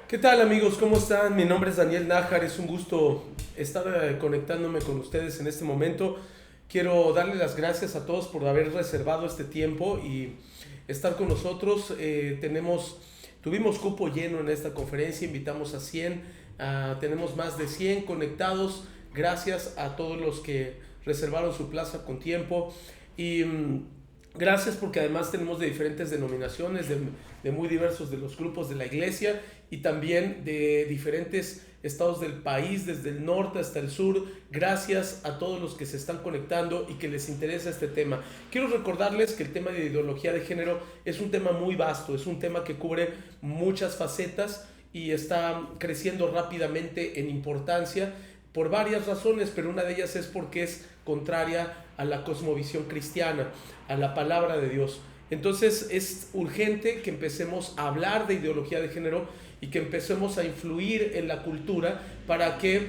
¿Qué tal amigos? ¿Cómo están? Mi nombre es Daniel Nájar, es un gusto estar conectándome con ustedes en este momento. Quiero darle las gracias a todos por haber reservado este tiempo y estar con nosotros. Tuvimos cupo lleno en esta conferencia, invitamos a 100, tenemos más de 100 conectados. Gracias a todos los que reservaron su plaza con tiempo y gracias porque además tenemos de diferentes denominaciones, de muy diversos de los grupos de la iglesia y también de diferentes estados del país, desde el norte hasta el sur. Gracias a todos los que se están conectando y que les interesa este tema. Quiero recordarles que el tema de ideología de género es un tema muy vasto, es un tema que cubre muchas facetas y está creciendo rápidamente en importancia por varias razones, pero una de ellas es porque es contraria a la cosmovisión cristiana, a la palabra de Dios. Entonces es urgente que empecemos a hablar de ideología de género y que empecemos a influir en la cultura para que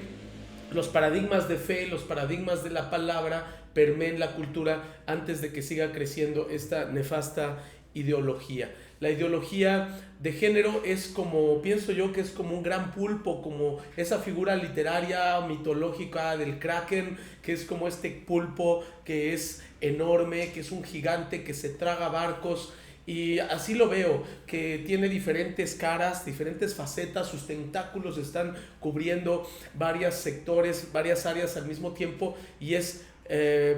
los paradigmas de fe, los paradigmas de la palabra permeen la cultura antes de que siga creciendo esta nefasta ideología. La ideología de género es como, pienso yo, que es como un gran pulpo, como esa figura literaria, mitológica del Kraken, que es como este pulpo que es enorme, que es un gigante que se traga barcos. Y así lo veo, que tiene diferentes caras, diferentes facetas, sus tentáculos están cubriendo varios sectores, varias áreas al mismo tiempo y es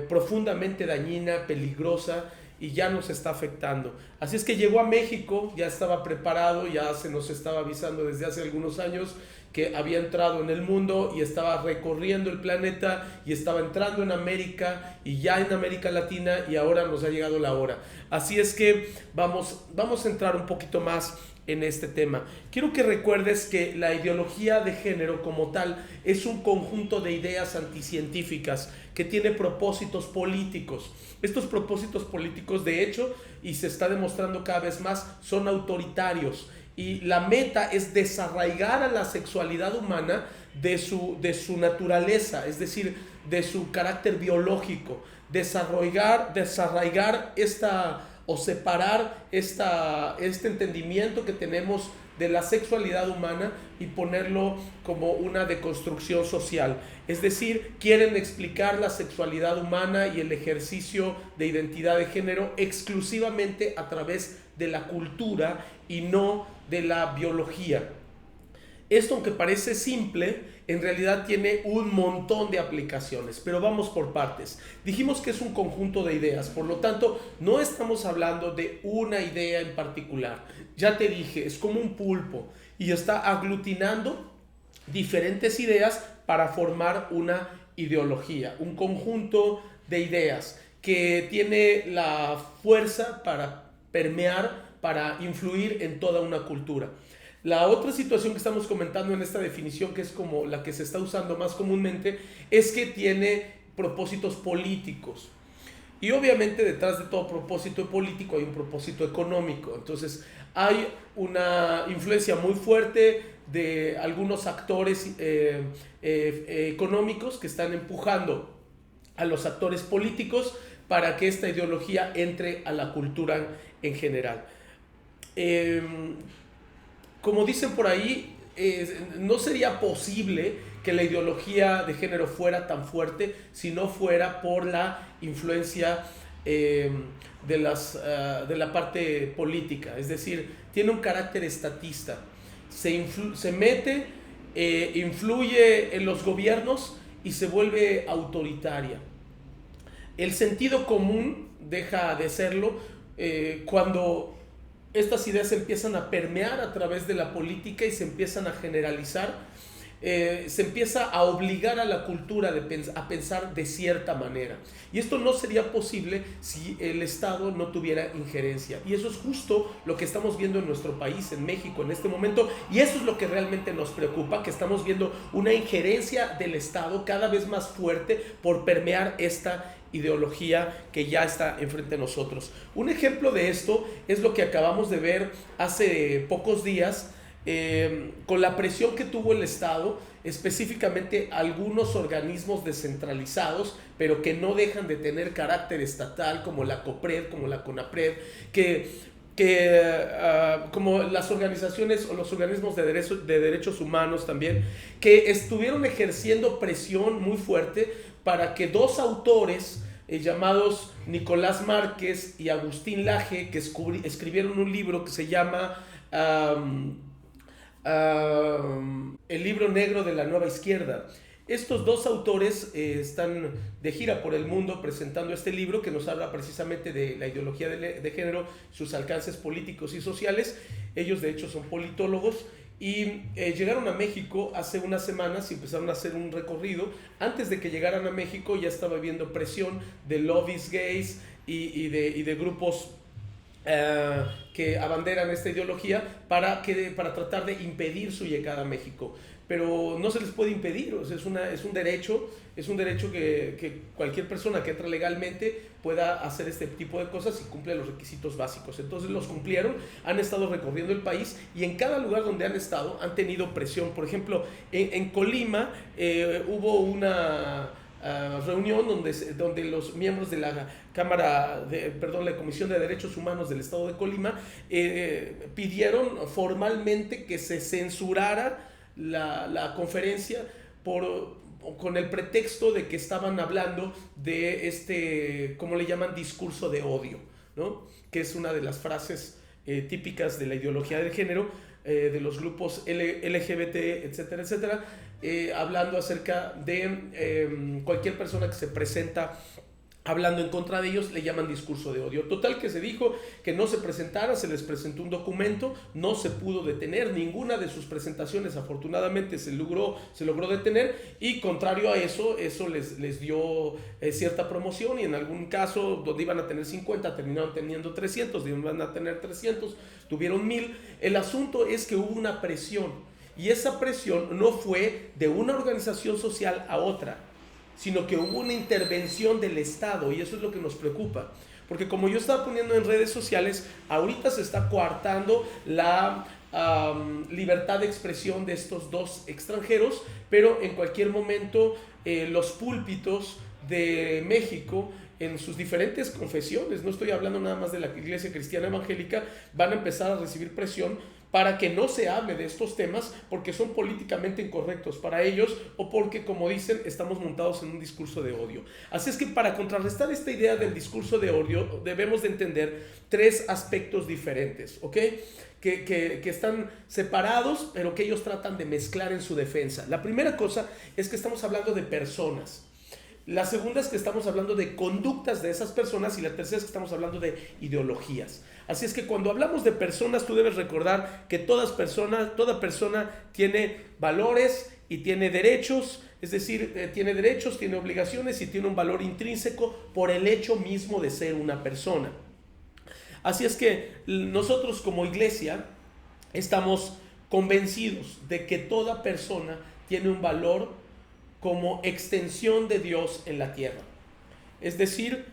profundamente dañina, peligrosa y ya nos está afectando. Así es que llegó a México, ya estaba preparado, ya se nos estaba avisando desde hace algunos años que había entrado en el mundo y estaba recorriendo el planeta y estaba entrando en América y ya en América Latina y ahora nos ha llegado la hora. Así es que vamos a entrar un poquito más en este tema. Quiero que recuerdes que la ideología de género como tal es un conjunto de ideas anticientíficas que tiene propósitos políticos. Estos propósitos políticos, de hecho, y se está demostrando cada vez más, son autoritarios. Y la meta es desarraigar a la sexualidad humana de su naturaleza, es decir, de su carácter biológico, desarraigar esta o separar este entendimiento que tenemos de la sexualidad humana y ponerlo como una deconstrucción social. Es decir, quieren explicar la sexualidad humana y el ejercicio de identidad de género exclusivamente a través de la cultura y no de la biología. Esto, aunque parece simple, en realidad tiene un montón de aplicaciones, pero vamos por partes. Dijimos que es un conjunto de ideas, por lo tanto, no estamos hablando de una idea en particular. Ya te dije, es como un pulpo y está aglutinando diferentes ideas para formar una ideología, un conjunto de ideas que tiene la fuerza para permear, para influir en toda una cultura. La otra situación que estamos comentando en esta definición, que es como la que se está usando más comúnmente, es que tiene propósitos políticos. Y obviamente detrás de todo propósito político hay un propósito económico. Entonces hay una influencia muy fuerte de algunos actores económicos que están empujando a los actores políticos para que esta ideología entre a la cultura en general. Como dicen por ahí, no sería posible que la ideología de género fuera tan fuerte si no fuera por la influencia de la parte política. Es decir, tiene un carácter estatista. Se mete, influye en los gobiernos y se vuelve autoritaria. El sentido común deja de serlo cuando estas ideas empiezan a permear a través de la política y se empiezan a generalizar, se empieza a obligar a la cultura a pensar de cierta manera. Y esto no sería posible si el Estado no tuviera injerencia. Y eso es justo lo que estamos viendo en nuestro país, en México, en este momento. Y eso es lo que realmente nos preocupa, que estamos viendo una injerencia del Estado cada vez más fuerte por permear esta ideología que ya está enfrente de nosotros. Un ejemplo de esto es lo que acabamos de ver hace pocos días con la presión que tuvo el Estado, específicamente algunos organismos descentralizados, pero que no dejan de tener carácter estatal, como la COPRED, como la CONAPRED, que como las organizaciones o los organismos de derechos humanos también, que estuvieron ejerciendo presión muy fuerte para que dos autores llamados Nicolás Márquez y Agustín Laje, que escribieron un libro que se llama El libro negro de la nueva izquierda. Estos dos autores están de gira por el mundo presentando este libro que nos habla precisamente de la ideología de género, sus alcances políticos y sociales. Ellos de hecho son politólogos y llegaron a México hace unas semanas y empezaron a hacer un recorrido. Antes de que llegaran a México ya estaba habiendo presión de lobbies gays y de grupos que abanderan esta ideología para tratar de impedir su llegada a México. Pero no se les puede impedir, o sea, es un derecho que cualquier persona que entra legalmente pueda hacer este tipo de cosas y cumple los requisitos básicos. Entonces los cumplieron, han estado recorriendo el país y en cada lugar donde han estado han tenido presión. Por ejemplo, en Colima hubo una reunión donde los miembros de la la Comisión de Derechos Humanos del Estado de Colima pidieron formalmente que se censurara la conferencia con el pretexto de que estaban hablando de ¿cómo le llaman? Discurso de odio, ¿no? Que es una de las frases típicas de la ideología del género, de los grupos LGBT, etcétera, etcétera, hablando acerca de cualquier persona que se presenta hablando en contra de ellos, le llaman discurso de odio. Total que se dijo que no se presentara, se les presentó un documento, no se pudo detener, ninguna de sus presentaciones afortunadamente se logró detener, y contrario a eso les dio cierta promoción, y en algún caso donde iban a tener 50 terminaron teniendo 300, donde iban a tener 300 tuvieron 1000. El asunto es que hubo una presión, y esa presión no fue de una organización social a otra, sino que hubo una intervención del Estado, y eso es lo que nos preocupa, porque como yo estaba poniendo en redes sociales, ahorita se está coartando la libertad de expresión de estos dos extranjeros, pero en cualquier momento los púlpitos de México, en sus diferentes confesiones, no estoy hablando nada más de la Iglesia Cristiana Evangélica, van a empezar a recibir presión para que no se hable de estos temas porque son políticamente incorrectos para ellos, o porque, como dicen, estamos montados en un discurso de odio. Así es que para contrarrestar esta idea del discurso de odio debemos de entender tres aspectos diferentes, ¿ok? Que están separados, pero que ellos tratan de mezclar en su defensa. La primera cosa es que estamos hablando de personas. La segunda es que estamos hablando de conductas de esas personas, y la tercera es que estamos hablando de ideologías. Así es que cuando hablamos de personas, tú debes recordar que toda persona tiene valores y tiene derechos, es decir, tiene derechos, tiene obligaciones y tiene un valor intrínseco por el hecho mismo de ser una persona. Así es que nosotros como iglesia estamos convencidos de que toda persona tiene un valor como extensión de Dios en la tierra. Es decir,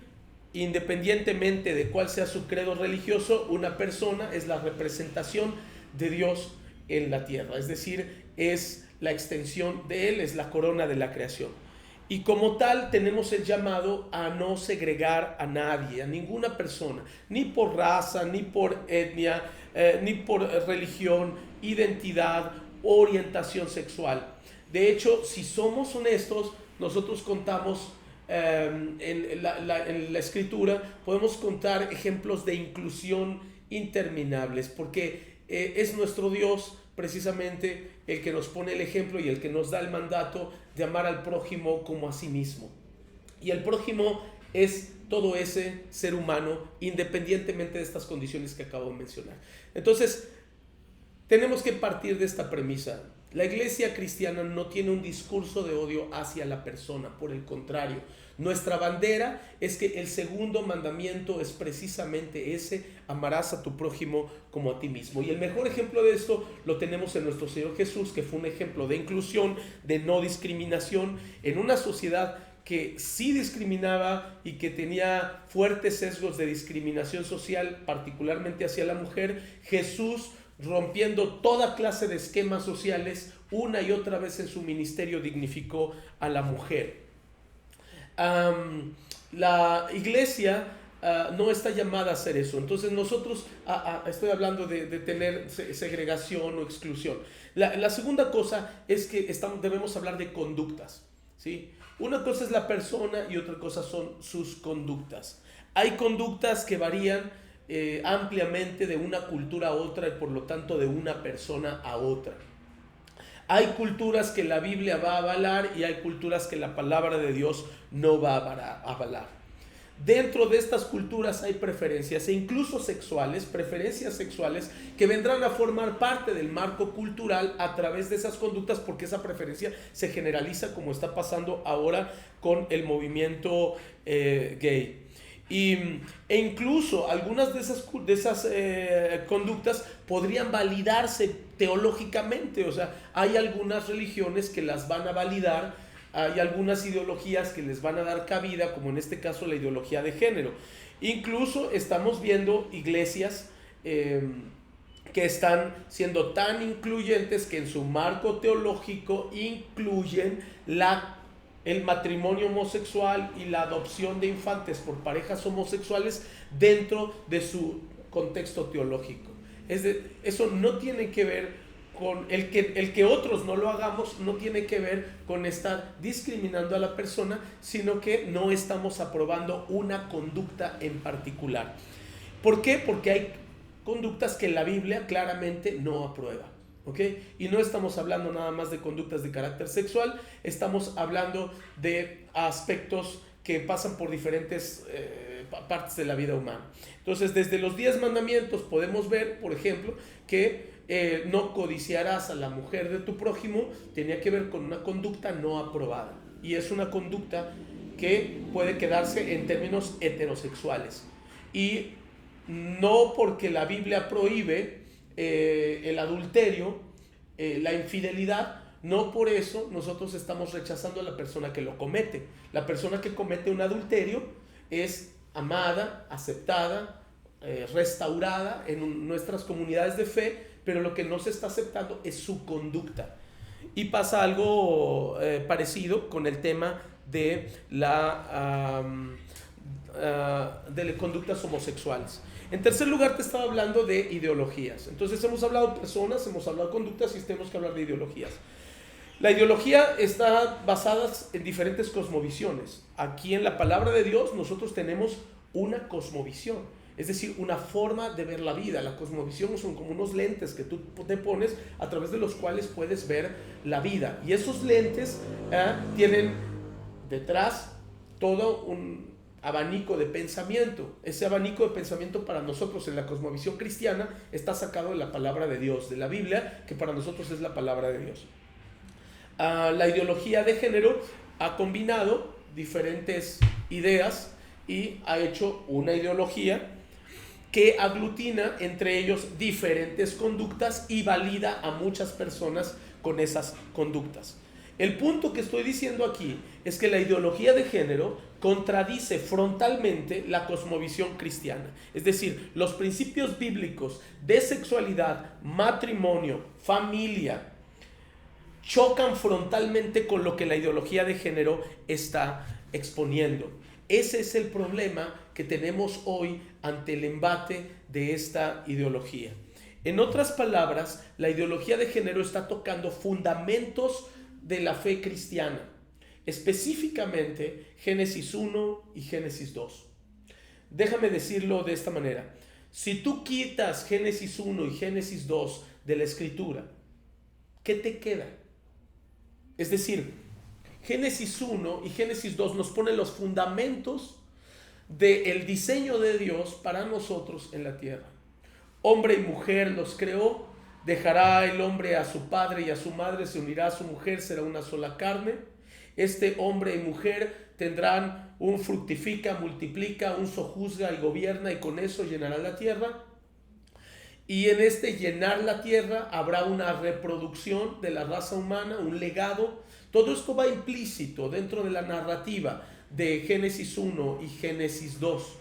independientemente de cuál sea su credo religioso, una persona es la representación de Dios en la tierra. Es decir, es la extensión de Él, es la corona de la creación. Y como tal tenemos el llamado a no segregar a nadie, a ninguna persona, ni por raza, ni por etnia, ni por religión, identidad, orientación sexual. De hecho, si somos honestos, nosotros contamos en la escritura, podemos contar ejemplos de inclusión interminables, porque es nuestro Dios precisamente el que nos pone el ejemplo y el que nos da el mandato de amar al prójimo como a sí mismo. Y el prójimo es todo ese ser humano, independientemente de estas condiciones que acabo de mencionar. Entonces, tenemos que partir de esta premisa. La iglesia cristiana no tiene un discurso de odio hacia la persona, por el contrario, nuestra bandera es que el segundo mandamiento es precisamente ese: amarás a tu prójimo como a ti mismo. Y el mejor ejemplo de esto lo tenemos en nuestro Señor Jesús, que fue un ejemplo de inclusión, de no discriminación, en una sociedad que sí discriminaba y que tenía fuertes sesgos de discriminación social, particularmente hacia la mujer. Jesús, rompiendo toda clase de esquemas sociales, una y otra vez en su ministerio dignificó a la mujer. La iglesia no está llamada a hacer eso. Entonces nosotros, estoy hablando de tener segregación o exclusión. La segunda cosa es que debemos hablar de conductas, ¿sí? Una cosa es la persona y otra cosa son sus conductas. Hay conductas que varían ampliamente de una cultura a otra y por lo tanto de una persona a otra. Hay culturas que la Biblia va a avalar y hay culturas que la palabra de Dios no va a avalar. Dentro de estas culturas hay preferencias e incluso sexuales, preferencias sexuales que vendrán a formar parte del marco cultural a través de esas conductas, porque esa preferencia se generaliza, como está pasando ahora con el movimiento gay. E incluso algunas de esas conductas podrían validarse teológicamente. O sea, hay algunas religiones que las van a validar. Hay algunas ideologías que les van a dar cabida, como en este caso la ideología de género. Incluso estamos viendo iglesias que están siendo tan incluyentes que en su marco teológico incluyen el matrimonio homosexual y la adopción de infantes por parejas homosexuales dentro de su contexto teológico. Eso no tiene que ver con el que otros no lo hagamos, no tiene que ver con estar discriminando a la persona, sino que no estamos aprobando una conducta en particular. ¿Por qué? Porque hay conductas que la Biblia claramente no aprueba, ¿ok? Y no estamos hablando nada más de conductas de carácter sexual, estamos hablando de aspectos que pasan por diferentes partes de la vida humana. Entonces, desde los 10 mandamientos podemos ver, por ejemplo, que no codiciarás a la mujer de tu prójimo tenía que ver con una conducta no aprobada, y es una conducta que puede quedarse en términos heterosexuales, y no porque la Biblia prohíbe el adulterio, la infidelidad, no por eso nosotros estamos rechazando a la persona que lo comete. La persona que comete un adulterio es amada, aceptada, restaurada en nuestras comunidades de fe, pero lo que no se está aceptando es su conducta. Y pasa algo parecido con el tema de las conductas homosexuales. En tercer lugar, te estaba hablando de ideologías. Entonces hemos hablado de personas, hemos hablado de conductas y tenemos que hablar de ideologías. La ideología está basada en diferentes cosmovisiones. Aquí en la palabra de Dios nosotros tenemos una cosmovisión, es decir, una forma de ver la vida. La cosmovisión son como unos lentes que tú te pones a través de los cuales puedes ver la vida. Y esos lentes tienen detrás todo un abanico de pensamiento. Ese abanico de pensamiento para nosotros en la cosmovisión cristiana está sacado de la palabra de Dios, de la Biblia, que para nosotros es la palabra de Dios. La ideología de género ha combinado diferentes ideas y ha hecho una ideología que aglutina entre ellos diferentes conductas y valida a muchas personas con esas conductas. El punto que estoy diciendo aquí es que la ideología de género contradice frontalmente la cosmovisión cristiana. Es decir, los principios bíblicos de sexualidad, matrimonio, familia, chocan frontalmente con lo que la ideología de género está exponiendo. Ese es el problema que tenemos hoy ante el embate de esta ideología. En otras palabras, la ideología de género está tocando fundamentos de la fe cristiana, específicamente Génesis 1 y Génesis 2. Déjame decirlo de esta manera: si tú quitas Génesis 1 y Génesis 2 de la escritura, ¿qué te queda? Es decir, Génesis 1 y Génesis 2 nos ponen los fundamentos del diseño de Dios para nosotros en la tierra. Hombre y mujer los creó, dejará el hombre a su padre y a su madre, se unirá a su mujer, será una sola carne. Este hombre y mujer tendrán un fructifica, multiplica, un sojuzga y gobierna, y con eso llenará la tierra. Y en este llenar la tierra habrá una reproducción de la raza humana, un legado. Todo esto va implícito dentro de la narrativa de Génesis 1 y Génesis 2.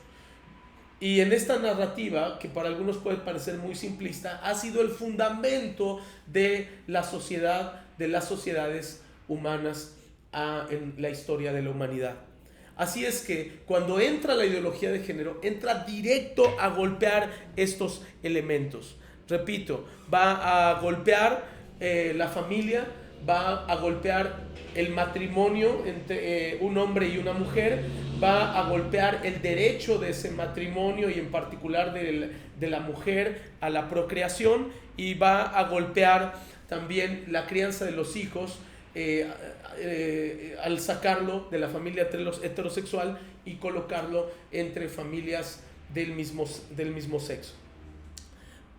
Y en esta narrativa, que para algunos puede parecer muy simplista, ha sido el fundamento de la sociedad, de las sociedades humanas en la historia de la humanidad. Así es que cuando entra la ideología de género, entra directo a golpear estos elementos. Repito, va a golpear la familia, va a golpear el matrimonio entre un hombre y una mujer, va a golpear el derecho de ese matrimonio y en particular de la mujer a la procreación, y va a golpear también la crianza de los hijos al sacarlo de la familia heterosexual y colocarlo entre familias del mismo sexo.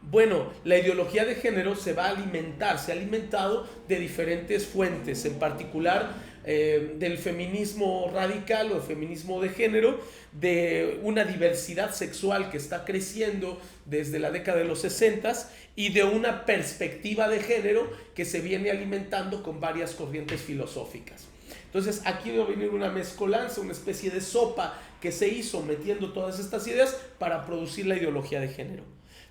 Bueno, la ideología de género se va a alimentar, se ha alimentado de diferentes fuentes, en particular del feminismo radical o feminismo de género, de una diversidad sexual que está creciendo desde la década de los 60 y de una perspectiva de género que se viene alimentando con varias corrientes filosóficas. Entonces aquí va a venir una mezcolanza, una especie de sopa que se hizo metiendo todas estas ideas para producir la ideología de género.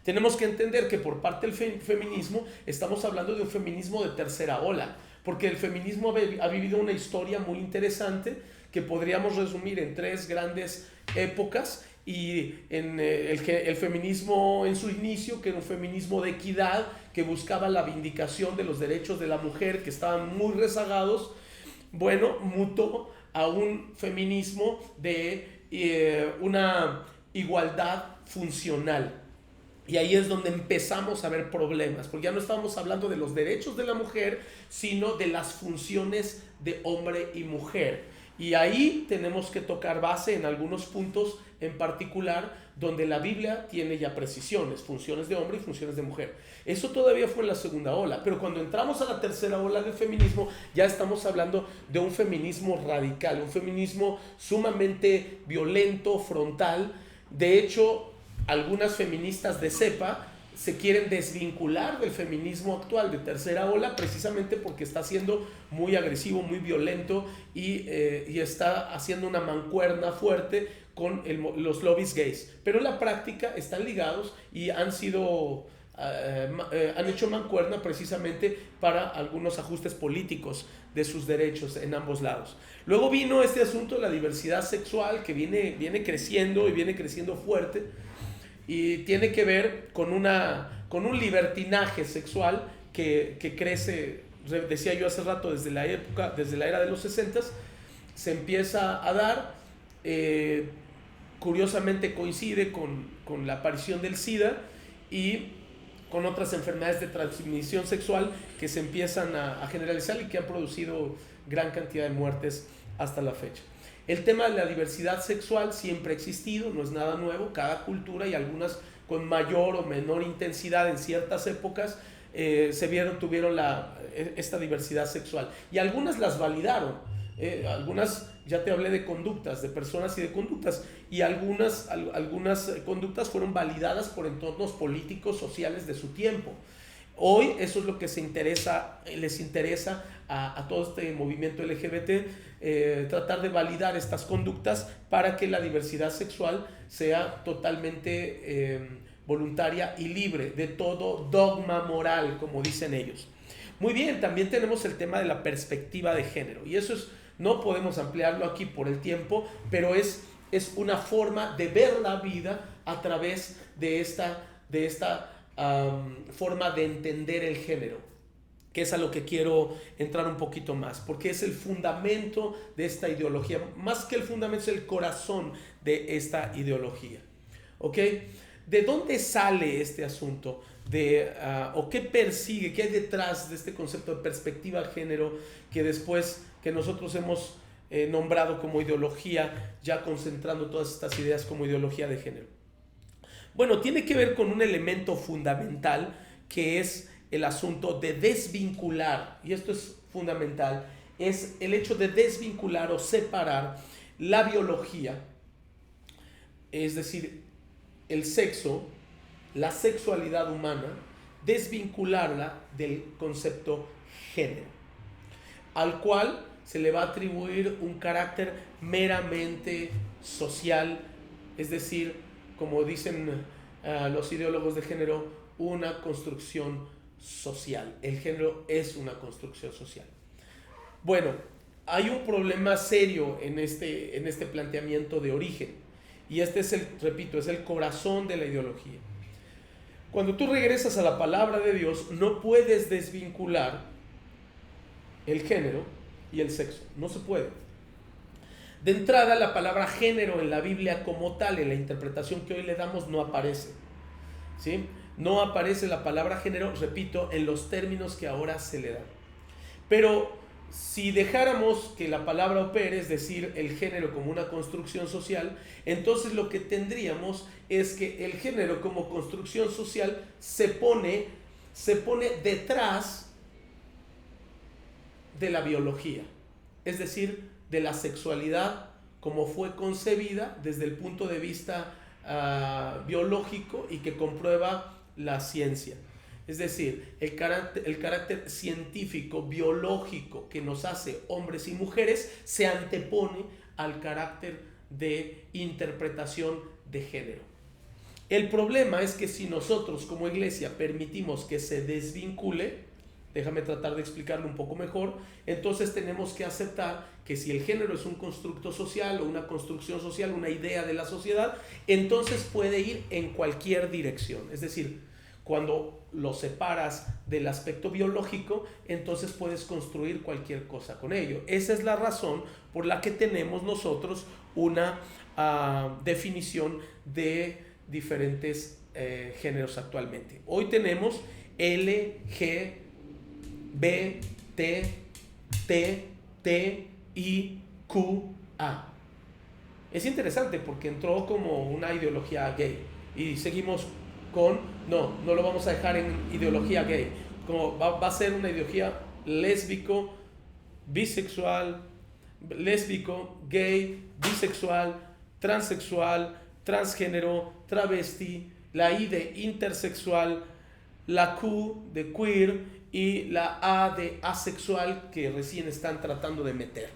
Tenemos que entender que por parte del feminismo estamos hablando de un feminismo de tercera ola, porque el feminismo ha vivido una historia muy interesante que podríamos resumir en 3 grandes épocas, y en el feminismo en su inicio, que era un feminismo de equidad, que buscaba la vindicación de los derechos de la mujer que estaban muy rezagados, bueno, mutó a un feminismo de una igualdad funcional. Y ahí es donde empezamos a ver problemas, porque ya no estamos hablando de los derechos de la mujer, sino de las funciones de hombre y mujer. Y ahí tenemos que tocar base en algunos puntos en particular, donde la Biblia tiene ya precisiones, funciones de hombre y funciones de mujer. Eso todavía fue en la segunda ola, pero cuando entramos a la tercera ola del feminismo, ya estamos hablando de un feminismo radical, un feminismo sumamente violento, frontal. De hecho, algunas feministas de cepa se quieren desvincular del feminismo actual de tercera ola, precisamente porque está siendo muy agresivo, muy violento, y está haciendo una mancuerna fuerte con los lobbies gays. Pero en la práctica están ligados y han hecho mancuerna precisamente para algunos ajustes políticos de sus derechos en ambos lados. Luego vino este asunto de la diversidad sexual, que viene creciendo y viene creciendo fuerte, y tiene que ver con un libertinaje sexual que crece, decía yo hace rato, desde la era de los 60, se empieza a dar. Curiosamente coincide con la aparición del SIDA y con otras enfermedades de transmisión sexual que se empiezan a generalizar y que han producido gran cantidad de muertes hasta la fecha. El tema de la diversidad sexual siempre ha existido, no es nada nuevo. Cada cultura, y algunas con mayor o menor intensidad en ciertas épocas, tuvieron esta diversidad sexual, y algunas las validaron. Algunas, ya te hablé de conductas, de personas y de conductas, y algunas conductas fueron validadas por entornos políticos, sociales de su tiempo. Hoy eso es lo que les interesa a todo este movimiento LGBT, tratar de validar estas conductas para que la diversidad sexual sea totalmente voluntaria y libre de todo dogma moral, como dicen ellos. Muy bien, también tenemos el tema de la perspectiva de género, y eso no podemos ampliarlo aquí por el tiempo, pero es una forma de ver la vida a través de esta forma de entender el género, que es a lo que quiero entrar un poquito más, porque es el fundamento de esta ideología. Más que el fundamento, es el corazón de esta ideología. ¿Ok? ¿De dónde sale este asunto? ¿O qué persigue? ¿Qué hay detrás de este concepto de perspectiva de género que después que nosotros hemos nombrado como ideología, ya concentrando todas estas ideas como ideología de género? Bueno, tiene que ver con un elemento fundamental, que es el asunto de desvincular, y esto es fundamental, es el hecho de desvincular o separar la biología, es decir, el sexo, la sexualidad humana, desvincularla del concepto género, al cual se le va a atribuir un carácter meramente social, es decir, como dicen los ideólogos de género, una construcción social. El género es una construcción social. Bueno, hay un problema serio en este planteamiento de origen. Y este es repito, es el corazón de la ideología. Cuando tú regresas a la palabra de Dios, no puedes desvincular el género y el sexo. No se puede. De entrada, la palabra género en la Biblia como tal, en la interpretación que hoy le damos, no aparece. ¿Sí? No aparece la palabra género, repito, en los términos que ahora se le dan. Pero si dejáramos que la palabra opere, es decir, el género como una construcción social, entonces lo que tendríamos es que el género como construcción social se pone detrás de la biología, es decir, de la sexualidad como fue concebida desde el punto de vista biológico y que comprueba la ciencia. Es decir, el carácter científico, biológico que nos hace hombres y mujeres se antepone al carácter de interpretación de género. El problema es que si nosotros como iglesia permitimos que se desvincule, déjame tratar de explicarlo un poco mejor, entonces tenemos que aceptar que si el género es un constructo social o una construcción social, una idea de la sociedad, entonces puede ir en cualquier dirección. Es decir, cuando lo separas del aspecto biológico, entonces puedes construir cualquier cosa con ello. Esa es la razón por la que tenemos nosotros una definición de diferentes géneros actualmente. Hoy tenemos L, G, B, T, I, Q, A. Es interesante porque entró como una ideología gay y seguimos con, no lo vamos a dejar en ideología gay, como va a ser una ideología lésbico, bisexual, lésbico, gay, bisexual, transexual, transgénero, travesti, la I de intersexual, la Q de queer y la A de asexual que recién están tratando de meter.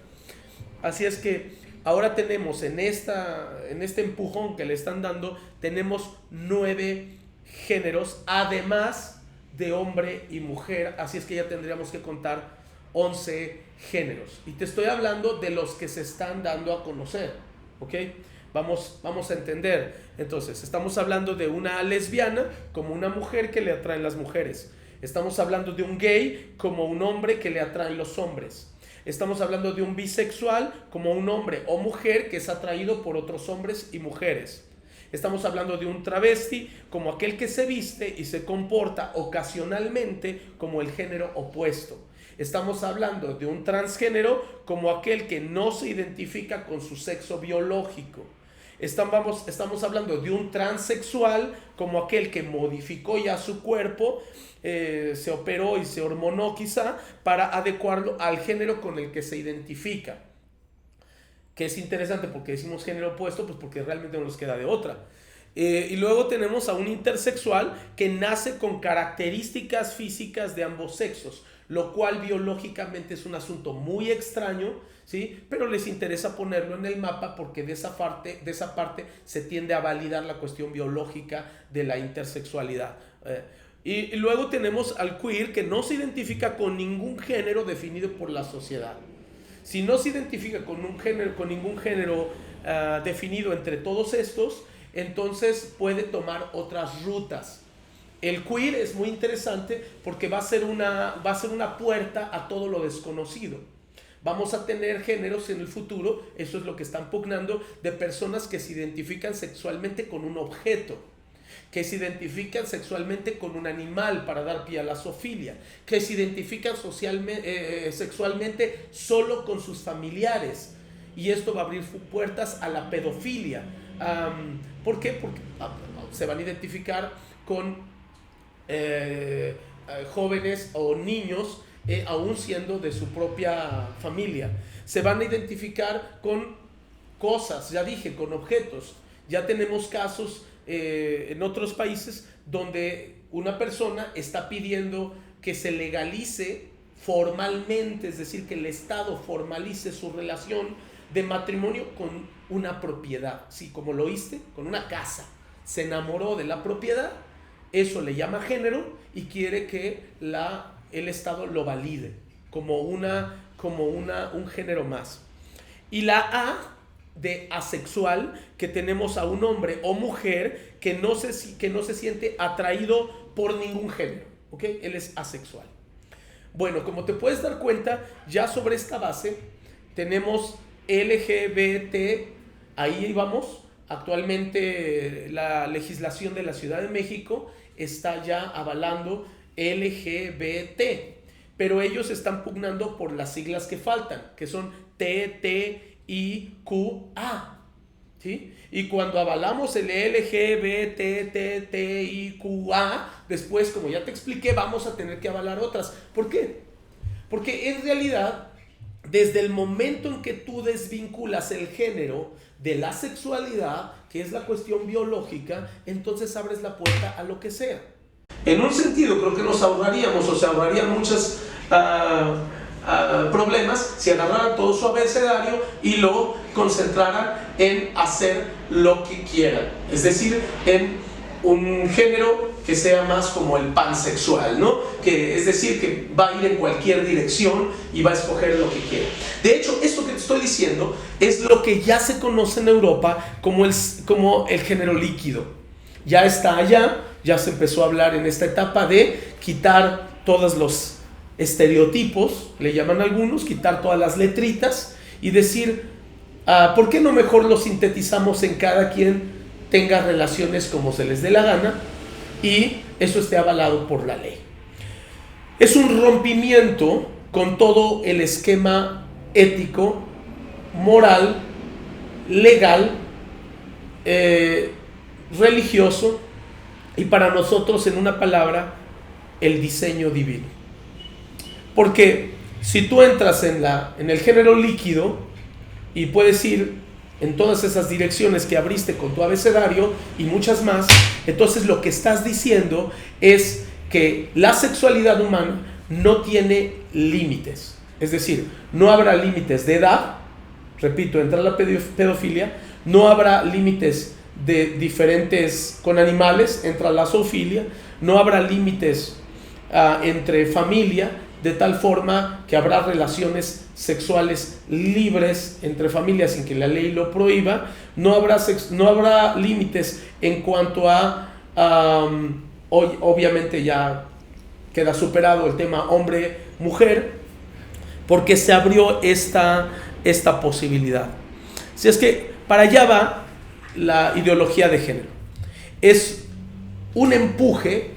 Así es que ahora tenemos en este empujón que le están dando, tenemos 9 géneros, además de hombre y mujer, así es que ya tendríamos que contar 11 géneros. Y te estoy hablando de los que se están dando a conocer, ¿ok? Vamos a entender. Entonces, estamos hablando de una lesbiana como una mujer que le atraen las mujeres. Estamos hablando de un gay como un hombre que le atraen los hombres. Estamos hablando de un bisexual como un hombre o mujer que es atraído por otros hombres y mujeres. Estamos hablando de un travesti como aquel que se viste y se comporta ocasionalmente como el género opuesto. Estamos hablando de un transgénero como aquel que no se identifica con su sexo biológico. Estamos hablando de un transexual como aquel que modificó ya su cuerpo, se operó y se hormonó quizá para adecuarlo al género con el que se identifica. Que es interesante porque decimos género opuesto, pues porque realmente no nos queda de otra. Y luego tenemos a un intersexual que nace con características físicas de ambos sexos, lo cual biológicamente es un asunto muy extraño, ¿sí? Pero les interesa ponerlo en el mapa porque de esa parte se tiende a validar la cuestión biológica de la intersexualidad. Y luego tenemos al queer que no se identifica con ningún género definido por la sociedad. Si no se identifica con ningún género definido entre todos estos, entonces puede tomar otras rutas. El queer es muy interesante porque va a ser una puerta a todo lo desconocido. Vamos a tener géneros en el futuro, eso es lo que están pugnando, de personas que se identifican sexualmente con un objeto, que se identifican sexualmente con un animal para dar pie a la zoofilia, que se identifican sexualmente solo con sus familiares. Y esto va a abrir puertas a la pedofilia. ¿Por qué? Porque se van a identificar con jóvenes o niños aún siendo de su propia familia. Se van a identificar con cosas, ya dije, con objetos. Ya tenemos casos en otros países donde una persona está pidiendo que se legalice formalmente, es decir, que el Estado formalice su relación de matrimonio con una propiedad. Sí, como lo oíste, con una casa. Se enamoró de la propiedad, eso le llama género y quiere que el Estado lo valide. un género más. Y la A de asexual, que tenemos a un hombre o mujer que no se siente atraído por ningún género, ¿ok? Él es asexual. Bueno, como te puedes dar cuenta, ya sobre esta base tenemos LGBT, ahí vamos. Actualmente la legislación de la Ciudad de México está ya avalando LGBT, pero ellos están pugnando por las siglas que faltan, que son TTIQA, ¿sí? Y cuando avalamos el LGBTTIQA, después, como ya te expliqué, vamos a tener que avalar otras. ¿Por qué? Porque en realidad, desde el momento en que tú desvinculas el género de la sexualidad, que es la cuestión biológica, entonces abres la puerta a lo que sea. En un sentido, creo que nos ahorraríamos, o se ahorrarían muchos problemas si agarraran todo su abecedario y lo concentraran en hacer lo que quieran. Es decir, en un género que sea más como el pansexual, ¿no? Que es decir, que va a ir en cualquier dirección y va a escoger lo que quiere. De hecho, esto que te estoy diciendo es lo que ya se conoce en Europa como el género líquido. Ya está allá, ya se empezó a hablar en esta etapa de quitar todos los estereotipos, le llaman algunos, quitar todas las letritas y decir, ¿por qué no mejor lo sintetizamos en cada quien tenga relaciones como se les dé la gana y eso esté avalado por la ley? Es un rompimiento con todo el esquema ético, moral, legal, religioso y para nosotros, en una palabra, el diseño divino. Porque si tú entras en el género líquido y puedes ir en todas esas direcciones que abriste con tu abecedario y muchas más, entonces lo que estás diciendo es que la sexualidad humana no tiene límites. Es decir, no habrá límites de edad, repito, entra la pedofilia, no habrá límites de diferentes con animales, entra la zoofilia, no habrá límites entre familia, de tal forma que habrá relaciones sexuales libres entre familias sin que la ley lo prohíba, no habrá límites en cuanto hoy obviamente ya queda superado el tema hombre-mujer, porque se abrió esta posibilidad. Si es que para allá va la ideología de género. Es un empuje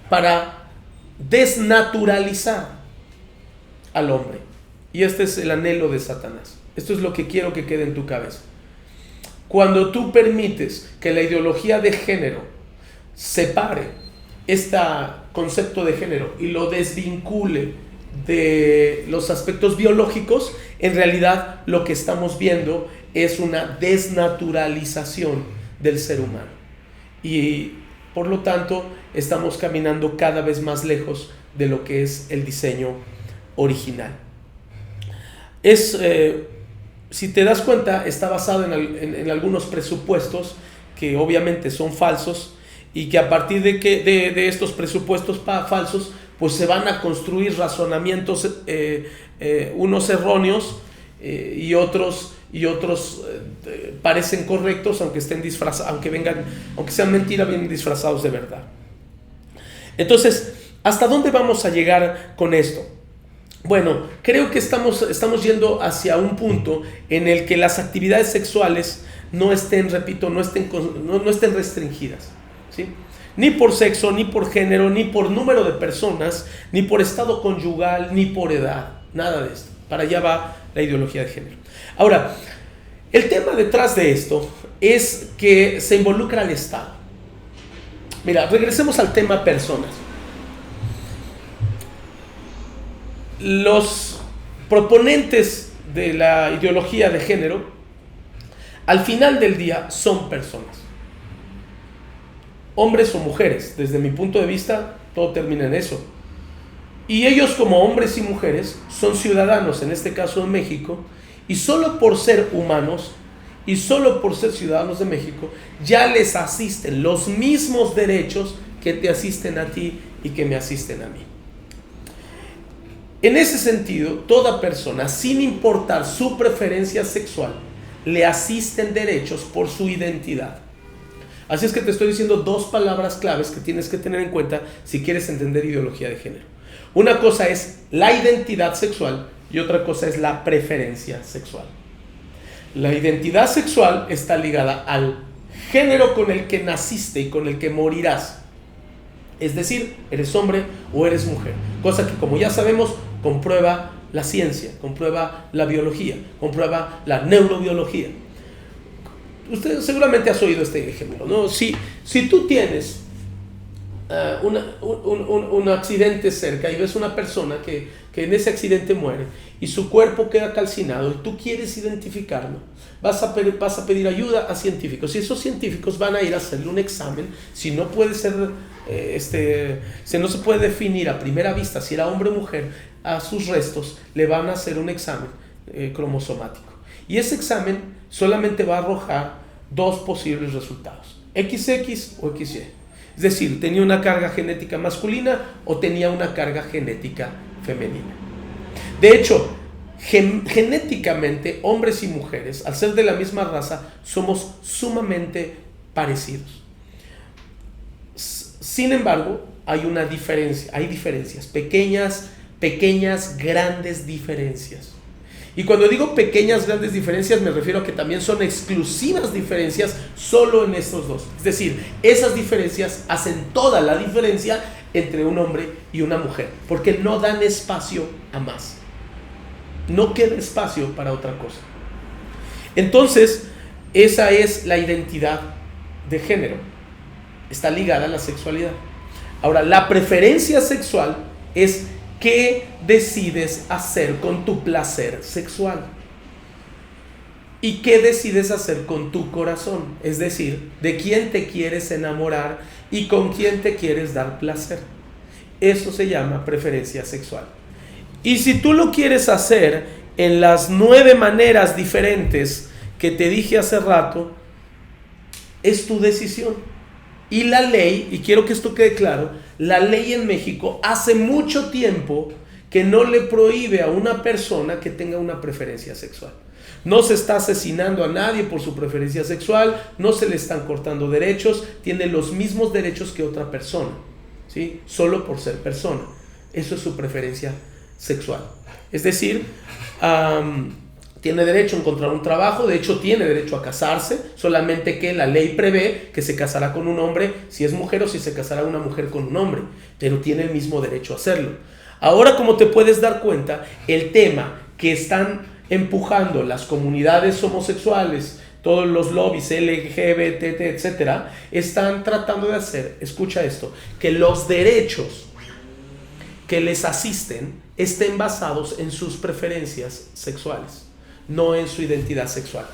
para desnaturalizar al hombre. Y este es el anhelo de Satanás. Esto es lo que quiero que quede en tu cabeza. Cuando tú permites que la ideología de género separe este concepto de género y lo desvincule de los aspectos biológicos, en realidad lo que estamos viendo es una desnaturalización del ser humano. Y por lo tanto estamos caminando cada vez más lejos de lo que es el diseño original. Si te das cuenta, está basado en algunos presupuestos que obviamente son falsos y que a partir de estos presupuestos falsos pues se van a construir razonamientos, unos erróneos y otros parecen correctos, aunque estén disfrazados, aunque sean mentiras, vienen disfrazados de verdad. Entonces, ¿hasta dónde vamos a llegar con esto? Bueno, creo que estamos yendo hacia un punto en el que las actividades sexuales no estén restringidas, ¿sí? Ni por sexo, ni por género, ni por número de personas, ni por estado conyugal, ni por edad, nada de esto. Para allá va la ideología de género. Ahora, el tema detrás de esto es que se involucra al Estado. Mira, regresemos al tema personas. Los proponentes de la ideología de género, al final del día, son personas. Hombres o mujeres, desde mi punto de vista, todo termina en eso. Y ellos, como hombres y mujeres, son ciudadanos, en este caso de México, y solo por ser humanos y solo por ser ciudadanos de México, ya les asisten los mismos derechos que te asisten a ti y que me asisten a mí. En ese sentido, toda persona, sin importar su preferencia sexual, le asisten derechos por su identidad. Así es que te estoy diciendo dos palabras claves que tienes que tener en cuenta si quieres entender ideología de género. Una cosa es la identidad sexual y otra cosa es la preferencia sexual. La identidad sexual está ligada al género con el que naciste y con el que morirás. Es decir, eres hombre o eres mujer. Cosa que, como ya sabemos, comprueba la ciencia, comprueba la biología, comprueba la neurobiología. Usted seguramente has oído este ejemplo, ¿no? Si tú tienes un accidente cerca y ves una persona que en ese accidente muere y su cuerpo queda calcinado y tú quieres identificarlo, vas a pedir ayuda a científicos y esos científicos van a ir a hacerle un examen. Si no puede ser, si no se puede definir a primera vista si era hombre o mujer, a sus restos le van a hacer un examen cromosomático y ese examen solamente va a arrojar dos posibles resultados: XX o XY. Es decir, tenía una carga genética masculina o tenía una carga genética femenina. De hecho, genéticamente, hombres y mujeres, al ser de la misma raza, somos sumamente parecidos. Sin embargo, hay una diferencia, hay diferencias, pequeñas, grandes diferencias. Y cuando digo pequeñas, grandes diferencias, me refiero a que también son exclusivas diferencias solo en estos dos. Es decir, esas diferencias hacen toda la diferencia entre un hombre y una mujer, porque no dan espacio a más. No queda espacio para otra cosa. Entonces, esa es la identidad de género. Está ligada a la sexualidad. Ahora, la preferencia sexual es ¿qué decides hacer con tu placer sexual? ¿Y qué decides hacer con tu corazón? Es decir, de quién te quieres enamorar y con quién te quieres dar placer. Eso se llama preferencia sexual. Y si tú lo quieres hacer en las 9 maneras diferentes que te dije hace rato, es tu decisión. Y la ley, y quiero que esto quede claro, la ley en México hace mucho tiempo que no le prohíbe a una persona que tenga una preferencia sexual. No se está asesinando a nadie por su preferencia sexual, no se le están cortando derechos, tiene los mismos derechos que otra persona, ¿sí? Solo por ser persona. Eso es su preferencia sexual. Es decir, tiene derecho a encontrar un trabajo, de hecho tiene derecho a casarse, solamente que la ley prevé que se casará con un hombre si es mujer o si se casará una mujer con un hombre, pero tiene el mismo derecho a hacerlo. Ahora, como te puedes dar cuenta, el tema que están empujando las comunidades homosexuales, todos los lobbies LGBT, etcétera, están tratando de hacer, escucha esto, que los derechos que les asisten estén basados en sus preferencias sexuales, no en su identidad sexual.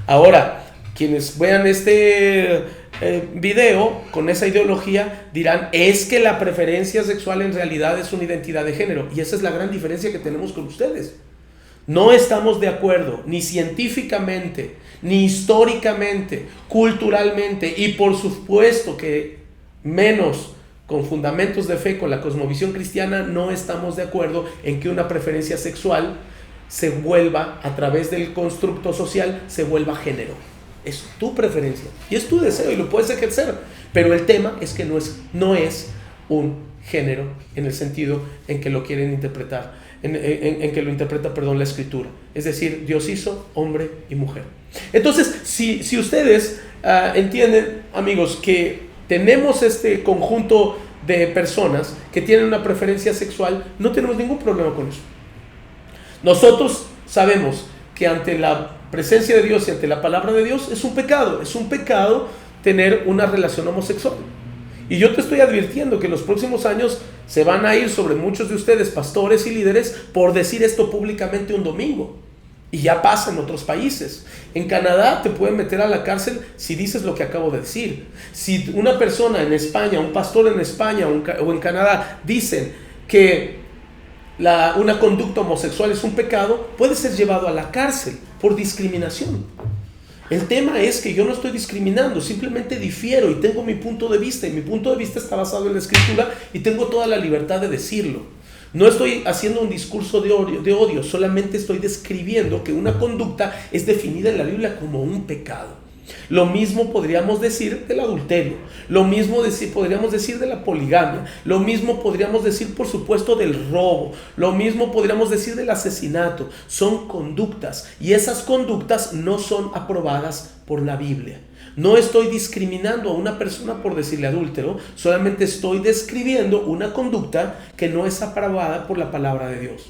Ahora, quienes vean este video con esa ideología dirán, es que la preferencia sexual en realidad es una identidad de género, y esa es la gran diferencia que tenemos con ustedes. No estamos de acuerdo, ni científicamente, ni históricamente, culturalmente, y por supuesto que menos con fundamentos de fe, con la cosmovisión cristiana, no estamos de acuerdo en que una preferencia sexual se vuelva, a través del constructo social, se vuelva género. Es tu preferencia y es tu deseo y lo puedes ejercer, pero el tema es que no es un género en el sentido en que lo quieren interpretar, en que lo interpreta, la escritura. Es decir, Dios hizo hombre y mujer. Entonces, si ustedes entienden, amigos, que tenemos este conjunto de personas que tienen una preferencia sexual, no tenemos ningún problema con eso. Nosotros sabemos que ante la presencia de Dios y ante la palabra de Dios es un pecado tener una relación homosexual. Y yo te estoy advirtiendo que los próximos años se van a ir sobre muchos de ustedes, pastores y líderes, por decir esto públicamente un domingo. Y ya pasa en otros países. En Canadá te pueden meter a la cárcel si dices lo que acabo de decir. Si una persona en España, un pastor en España o en Canadá dicen que una conducta homosexual es un pecado, puede ser llevado a la cárcel por discriminación. El tema es que yo no estoy discriminando, simplemente difiero y tengo mi punto de vista, y mi punto de vista está basado en la escritura y tengo toda la libertad de decirlo. No estoy haciendo un discurso de odio, solamente estoy describiendo que una conducta es definida en la Biblia como un pecado. Lo mismo podríamos decir del adulterio, lo mismo podríamos decir de la poligamia, lo mismo podríamos decir, por supuesto, del robo, lo mismo podríamos decir del asesinato. Son conductas y esas conductas no son aprobadas por la Biblia. No estoy discriminando a una persona por decirle adúltero, solamente estoy describiendo una conducta que no es aprobada por la palabra de Dios.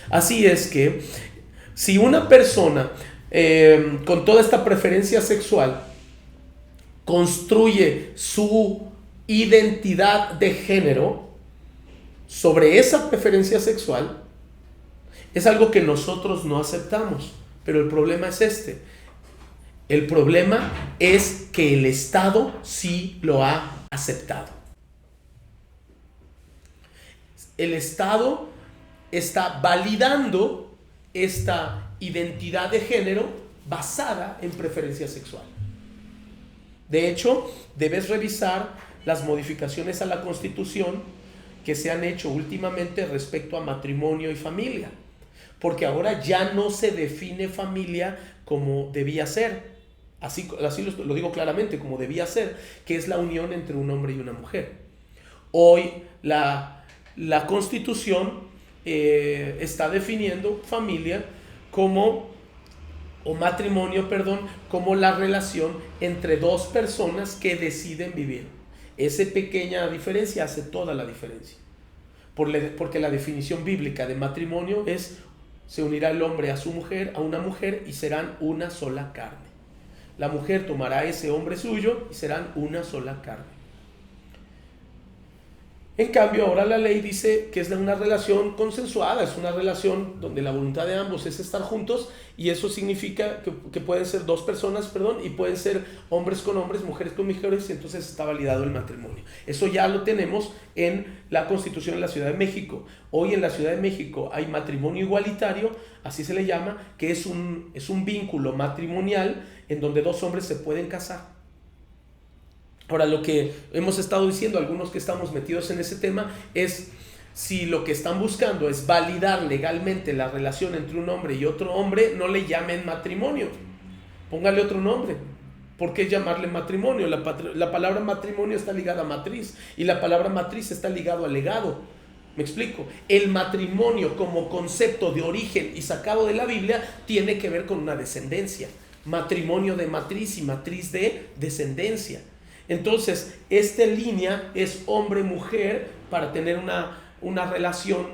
Así es que si una persona con toda esta preferencia sexual construye su identidad de género sobre esa preferencia sexual, es algo que nosotros no aceptamos. Pero el problema es este. El problema es que el Estado sí lo ha aceptado. El Estado está validando esta identidad de género basada en preferencia sexual. De hecho, debes revisar las modificaciones a la Constitución que se han hecho últimamente respecto a matrimonio y familia, porque ahora ya no se define familia como debía ser, así lo digo claramente, como debía ser, que es la unión entre un hombre y una mujer. Hoy la Constitución está definiendo familia matrimonio, como la relación entre dos personas que deciden vivir. Esa pequeña diferencia hace toda la diferencia. Porque la definición bíblica de matrimonio es: se unirá el hombre a su mujer, a una mujer, y serán una sola carne. La mujer tomará a ese hombre suyo y serán una sola carne. En cambio, ahora la ley dice que es una relación consensuada, es una relación donde la voluntad de ambos es estar juntos, y eso significa que pueden ser dos personas, y pueden ser hombres con hombres, mujeres con mujeres, y entonces está validado el matrimonio. Eso ya lo tenemos en la Constitución de la Ciudad de México. Hoy en la Ciudad de México hay matrimonio igualitario, así se le llama, que es un vínculo matrimonial en donde dos hombres se pueden casar. Ahora, lo que hemos estado diciendo algunos que estamos metidos en ese tema es: si lo que están buscando es validar legalmente la relación entre un hombre y otro hombre, no le llamen matrimonio, póngale otro nombre. ¿Por qué llamarle matrimonio? La palabra matrimonio está ligada a matriz, y la palabra matriz está ligado a legado. ¿Me explico? El matrimonio como concepto de origen y sacado de la Biblia tiene que ver con una descendencia. Matrimonio de matriz y matriz de descendencia. Entonces, esta línea es hombre-mujer para tener una relación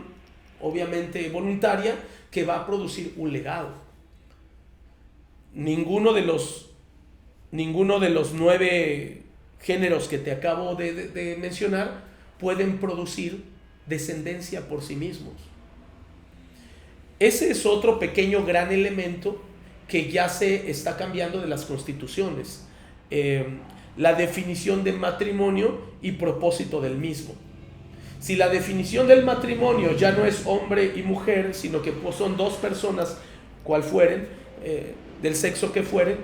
obviamente voluntaria que va a producir un legado. Ninguno de los 9 géneros que te acabo de mencionar pueden producir descendencia por sí mismos. Ese es otro pequeño gran elemento que ya se está cambiando de las constituciones. La definición de matrimonio y propósito del mismo. Si la definición del matrimonio ya no es hombre y mujer, sino que son dos personas, cual fueren, del sexo que fueren,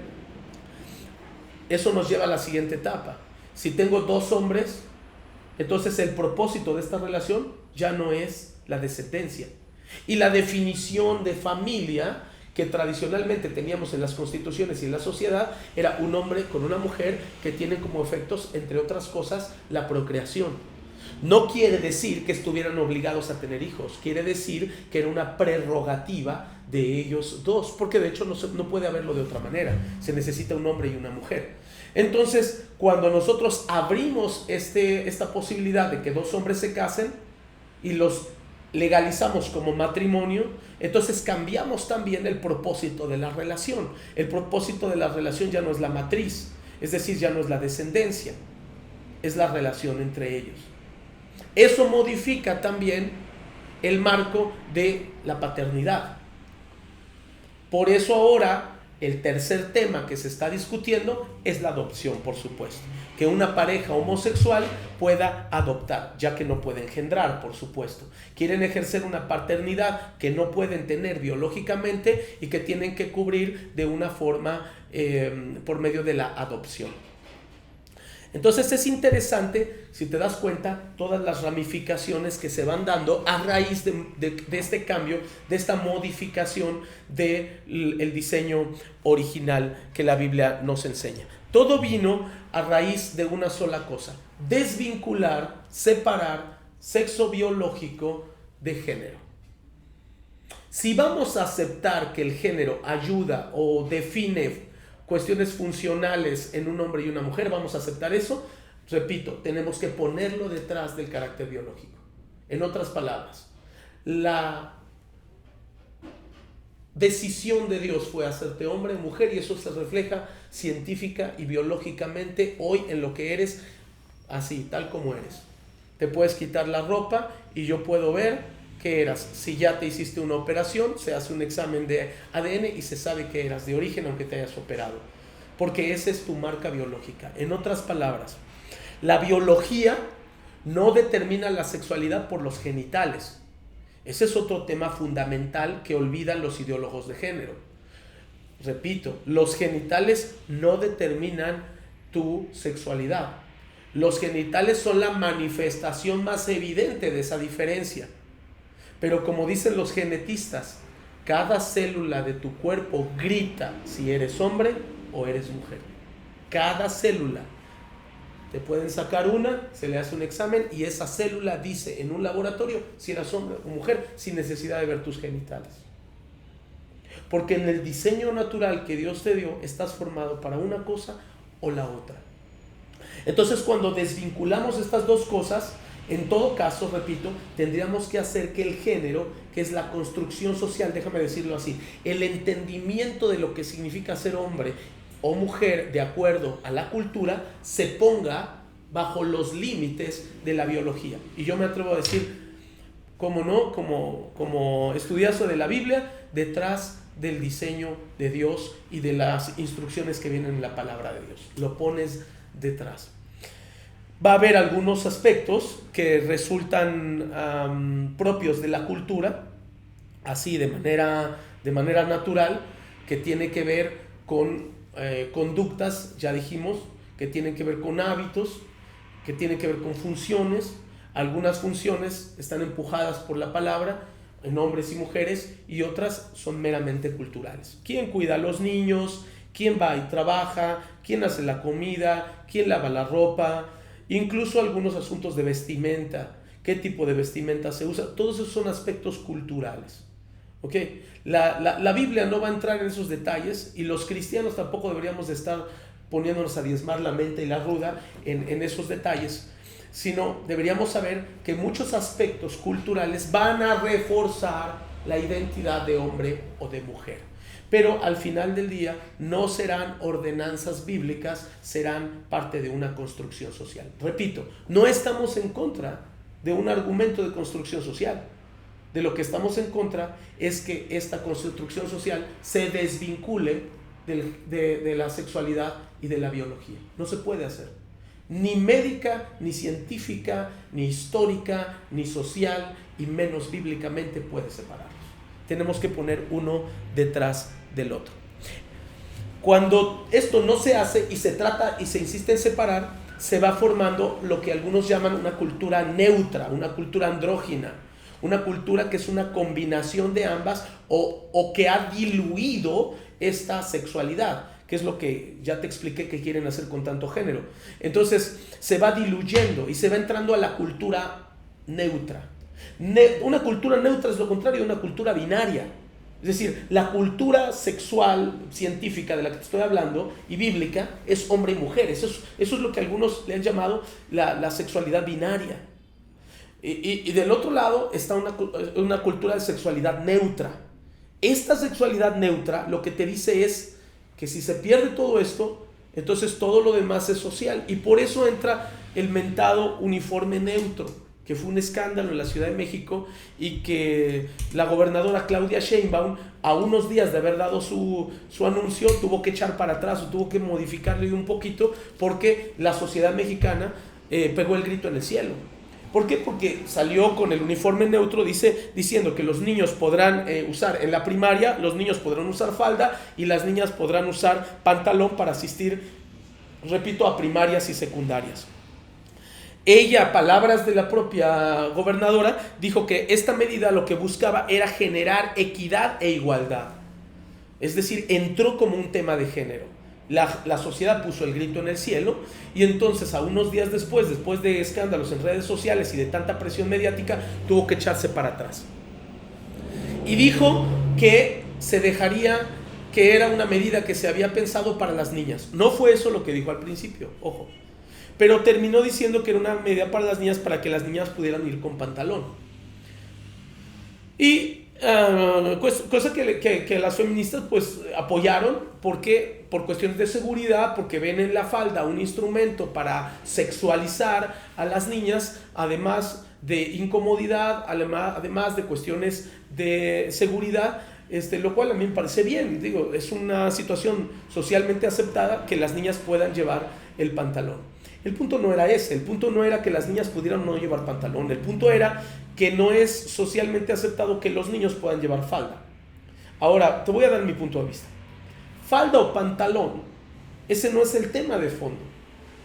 eso nos lleva a la siguiente etapa. Si tengo dos hombres, entonces el propósito de esta relación ya no es la descendencia. Y la definición de familia que tradicionalmente teníamos en las constituciones y en la sociedad era un hombre con una mujer que tienen como efectos, entre otras cosas, la procreación. No quiere decir que estuvieran obligados a tener hijos, quiere decir que era una prerrogativa de ellos dos, porque de hecho no puede haberlo de otra manera, se necesita un hombre y una mujer. Entonces, cuando nosotros abrimos esta posibilidad de que dos hombres se casen y los legalizamos como matrimonio, entonces cambiamos también el propósito de la relación. El propósito de la relación ya no es la matriz, es decir, ya no es la descendencia, es la relación entre ellos. Eso modifica también el marco de la paternidad. Por eso ahora el tercer tema que se está discutiendo es la adopción, por supuesto. Que una pareja homosexual pueda adoptar, ya que no puede engendrar, por supuesto. Quieren ejercer una paternidad que no pueden tener biológicamente y que tienen que cubrir de una forma por medio de la adopción. Entonces es interesante, si te das cuenta, todas las ramificaciones que se van dando a raíz de este cambio, de esta modificación del diseño original que la Biblia nos enseña. Todo vino a raíz de una sola cosa: desvincular, separar sexo biológico de género. Si vamos a aceptar que el género ayuda o define cuestiones funcionales en un hombre y una mujer, vamos a aceptar eso. Repito, tenemos que ponerlo detrás del carácter biológico. En otras palabras, la decisión de Dios fue hacerte hombre o mujer, y eso se refleja científica y biológicamente hoy en lo que eres, así, tal como eres. Te puedes quitar la ropa y yo puedo ver qué eras. Si ya te hiciste una operación, se hace un examen de ADN y se sabe que eras de origen aunque te hayas operado, porque esa es tu marca biológica. En otras palabras, la biología no determina la sexualidad por los genitales. Ese es otro tema fundamental que olvidan los ideólogos de género. Repito, los genitales no determinan tu sexualidad. Los genitales son la manifestación más evidente de esa diferencia. Pero como dicen los genetistas, cada célula de tu cuerpo grita si eres hombre o eres mujer. Cada célula. Te pueden sacar una, se le hace un examen y esa célula dice en un laboratorio si eres hombre o mujer sin necesidad de ver tus genitales. Porque en el diseño natural que Dios te dio, estás formado para una cosa o la otra. Entonces, cuando desvinculamos estas dos cosas, en todo caso, repito, tendríamos que hacer que el género, que es la construcción social, déjame decirlo así, el entendimiento de lo que significa ser hombre o mujer de acuerdo a la cultura, se ponga bajo los límites de la biología. Y yo me atrevo a decir, como no, como estudioso de la Biblia, detrás del diseño de Dios y de las instrucciones que vienen en la palabra de Dios. Lo pones detrás. Va a haber algunos aspectos que resultan propios de la cultura, así de manera natural, que tiene que ver con conductas, ya dijimos, que tienen que ver con hábitos, que tienen que ver con funciones. Algunas funciones están empujadas por la palabra en hombres y mujeres y otras son meramente culturales. ¿Quién cuida a los niños? ¿Quién va y trabaja? ¿Quién hace la comida? ¿Quién lava la ropa? Incluso algunos asuntos de vestimenta. ¿Qué tipo de vestimenta se usa? Todos esos son aspectos culturales. ¿Okay? La Biblia no va a entrar en esos detalles y los cristianos tampoco deberíamos de estar poniéndonos a diezmar la mente y la ruda en esos detalles, sino deberíamos saber que muchos aspectos culturales van a reforzar la identidad de hombre o de mujer. Pero al final del día no serán ordenanzas bíblicas, serán parte de una construcción social. Repito, no estamos en contra de un argumento de construcción social. De lo que estamos en contra es que esta construcción social se desvincule de la sexualidad y de la biología. No se puede hacer. Ni médica, ni científica, ni histórica, ni social, y menos bíblicamente puede separarlos. Tenemos que poner uno detrás del otro. Cuando esto no se hace y se trata y se insiste en separar, se va formando lo que algunos llaman una cultura neutra, una cultura andrógina, una cultura que es una combinación de ambas o que ha diluido esta sexualidad, que es lo que ya te expliqué que quieren hacer con tanto género. Entonces se va diluyendo y se va entrando a la cultura neutra. Una cultura neutra es lo contrario de una cultura binaria. Es decir, la cultura sexual científica de la que te estoy hablando y bíblica es hombre y mujer. Eso es lo que algunos le han llamado la sexualidad binaria. Y del otro lado está una cultura de sexualidad neutra. Esta sexualidad neutra lo que te dice es que si se pierde todo esto, entonces todo lo demás es social. Y por eso entra el mentado uniforme neutro, que fue un escándalo en la Ciudad de México y que la gobernadora Claudia Sheinbaum, a unos días de haber dado su anuncio, tuvo que echar para atrás o tuvo que modificarle un poquito porque la sociedad mexicana pegó el grito en el cielo. ¿Por qué? Porque salió con el uniforme neutro diciendo que los niños podrán usar, en la primaria, los niños podrán usar falda y las niñas podrán usar pantalón para asistir repito, a primarias y secundarias. Ella, palabras de la propia gobernadora, dijo que esta medida lo que buscaba era generar equidad e igualdad. Es decir, entró como un tema de género. La sociedad puso el grito en el cielo y entonces a unos días después de escándalos en redes sociales y de tanta presión mediática, tuvo que echarse para atrás. Y dijo que se dejaría, que era una medida que se había pensado para las niñas. No fue eso lo que dijo al principio, ojo. Pero terminó diciendo que era una medida para las niñas, para que las niñas pudieran ir con pantalón. Y cosa que las feministas pues apoyaron, porque por cuestiones de seguridad, porque ven en la falda un instrumento para sexualizar a las niñas, además de incomodidad, además de cuestiones de seguridad, lo cual a mí me parece bien. Digo, es una situación socialmente aceptada que las niñas puedan llevar el pantalón. El punto no era ese, el punto no era que las niñas pudieran no llevar pantalón, el punto era que no es socialmente aceptado que los niños puedan llevar falda. Ahora, te voy a dar mi punto de vista. Falda o pantalón, ese no es el tema de fondo,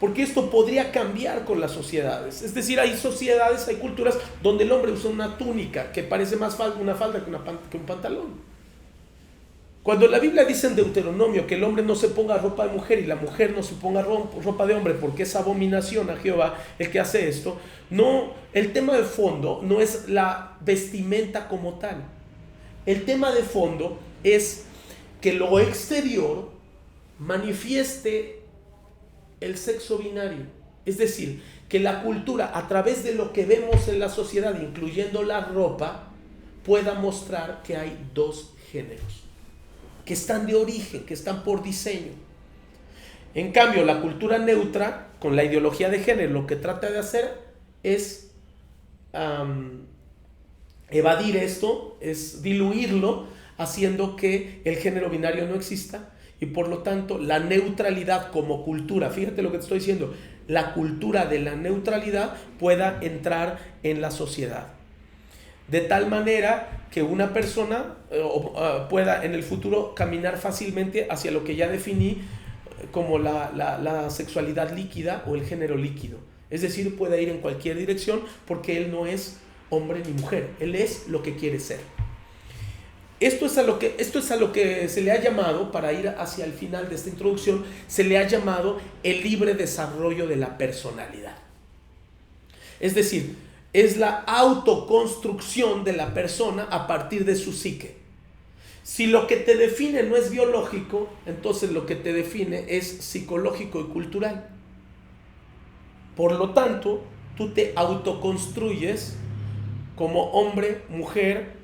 porque esto podría cambiar con las sociedades. Es decir, hay sociedades, hay culturas donde el hombre usa una túnica que parece más una falda que un pantalón. Cuando la Biblia dice en Deuteronomio que el hombre no se ponga ropa de mujer y la mujer no se ponga ropa de hombre porque es abominación a Jehová el que hace esto, no, el tema de fondo no es la vestimenta como tal. El tema de fondo es que lo exterior manifieste el sexo binario. Es decir, que la cultura, a través de lo que vemos en la sociedad, incluyendo la ropa, pueda mostrar que hay dos géneros, que están de origen, que están por diseño. En cambio, la cultura neutra, con la ideología de género, lo que trata de hacer es evadir esto, es diluirlo, haciendo que el género binario no exista, y por lo tanto la neutralidad como cultura, fíjate lo que te estoy diciendo, la cultura de la neutralidad pueda entrar en la sociedad. De tal manera que una persona pueda en el futuro caminar fácilmente hacia lo que ya definí como la sexualidad líquida o el género líquido. Es decir, puede ir en cualquier dirección porque él no es hombre ni mujer, él es lo que quiere ser. Esto es a lo que se le ha llamado, para ir hacia el final de esta introducción, se le ha llamado el libre desarrollo de la personalidad. Es decir, es la autoconstrucción de la persona a partir de su psique. Si lo que te define no es biológico, entonces lo que te define es psicológico y cultural. Por lo tanto, tú te autoconstruyes como hombre, mujer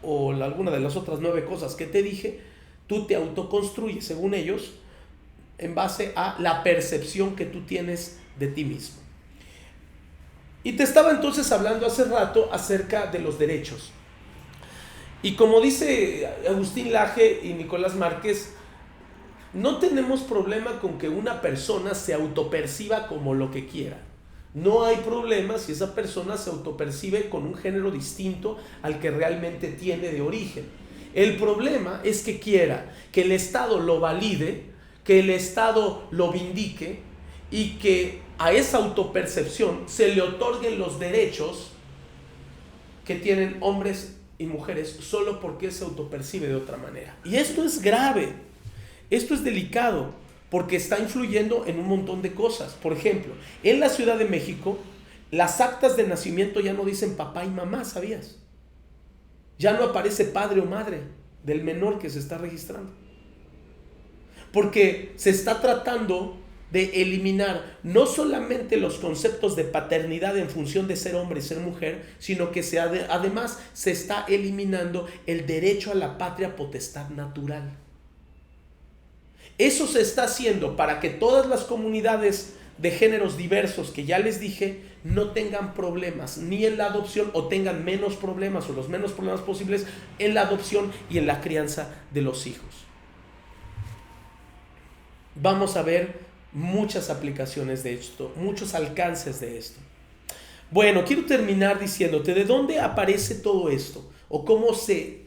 o alguna de las otras 9 cosas que te dije. Tú te autoconstruyes, según ellos, en base a la percepción que tú tienes de ti mismo. Y te estaba entonces hablando hace rato acerca de los derechos. Y como dice Agustín Laje y Nicolás Márquez, no tenemos problema con que una persona se autoperciba como lo que quiera. No hay problema si esa persona se autopercibe con un género distinto al que realmente tiene de origen. El problema es que quiera que el Estado lo valide, que el Estado lo vindique y que a esa autopercepción se le otorguen los derechos que tienen hombres y mujeres solo porque se autopercibe de otra manera. Y esto es grave, esto es delicado, porque está influyendo en un montón de cosas. Por ejemplo, en la Ciudad de México, las actas de nacimiento ya no dicen papá y mamá, ¿sabías? Ya no aparece padre o madre del menor que se está registrando. Porque se está tratando de eliminar no solamente los conceptos de paternidad en función de ser hombre y ser mujer, sino que además se está eliminando el derecho a la patria potestad natural. Eso se está haciendo para que todas las comunidades de géneros diversos que ya les dije no tengan problemas ni en la adopción, o tengan menos problemas o los menos problemas posibles en la adopción y en la crianza de los hijos. Vamos a ver muchas aplicaciones de esto, muchos alcances de esto. Bueno, quiero terminar diciéndote de dónde aparece todo esto. o cómo se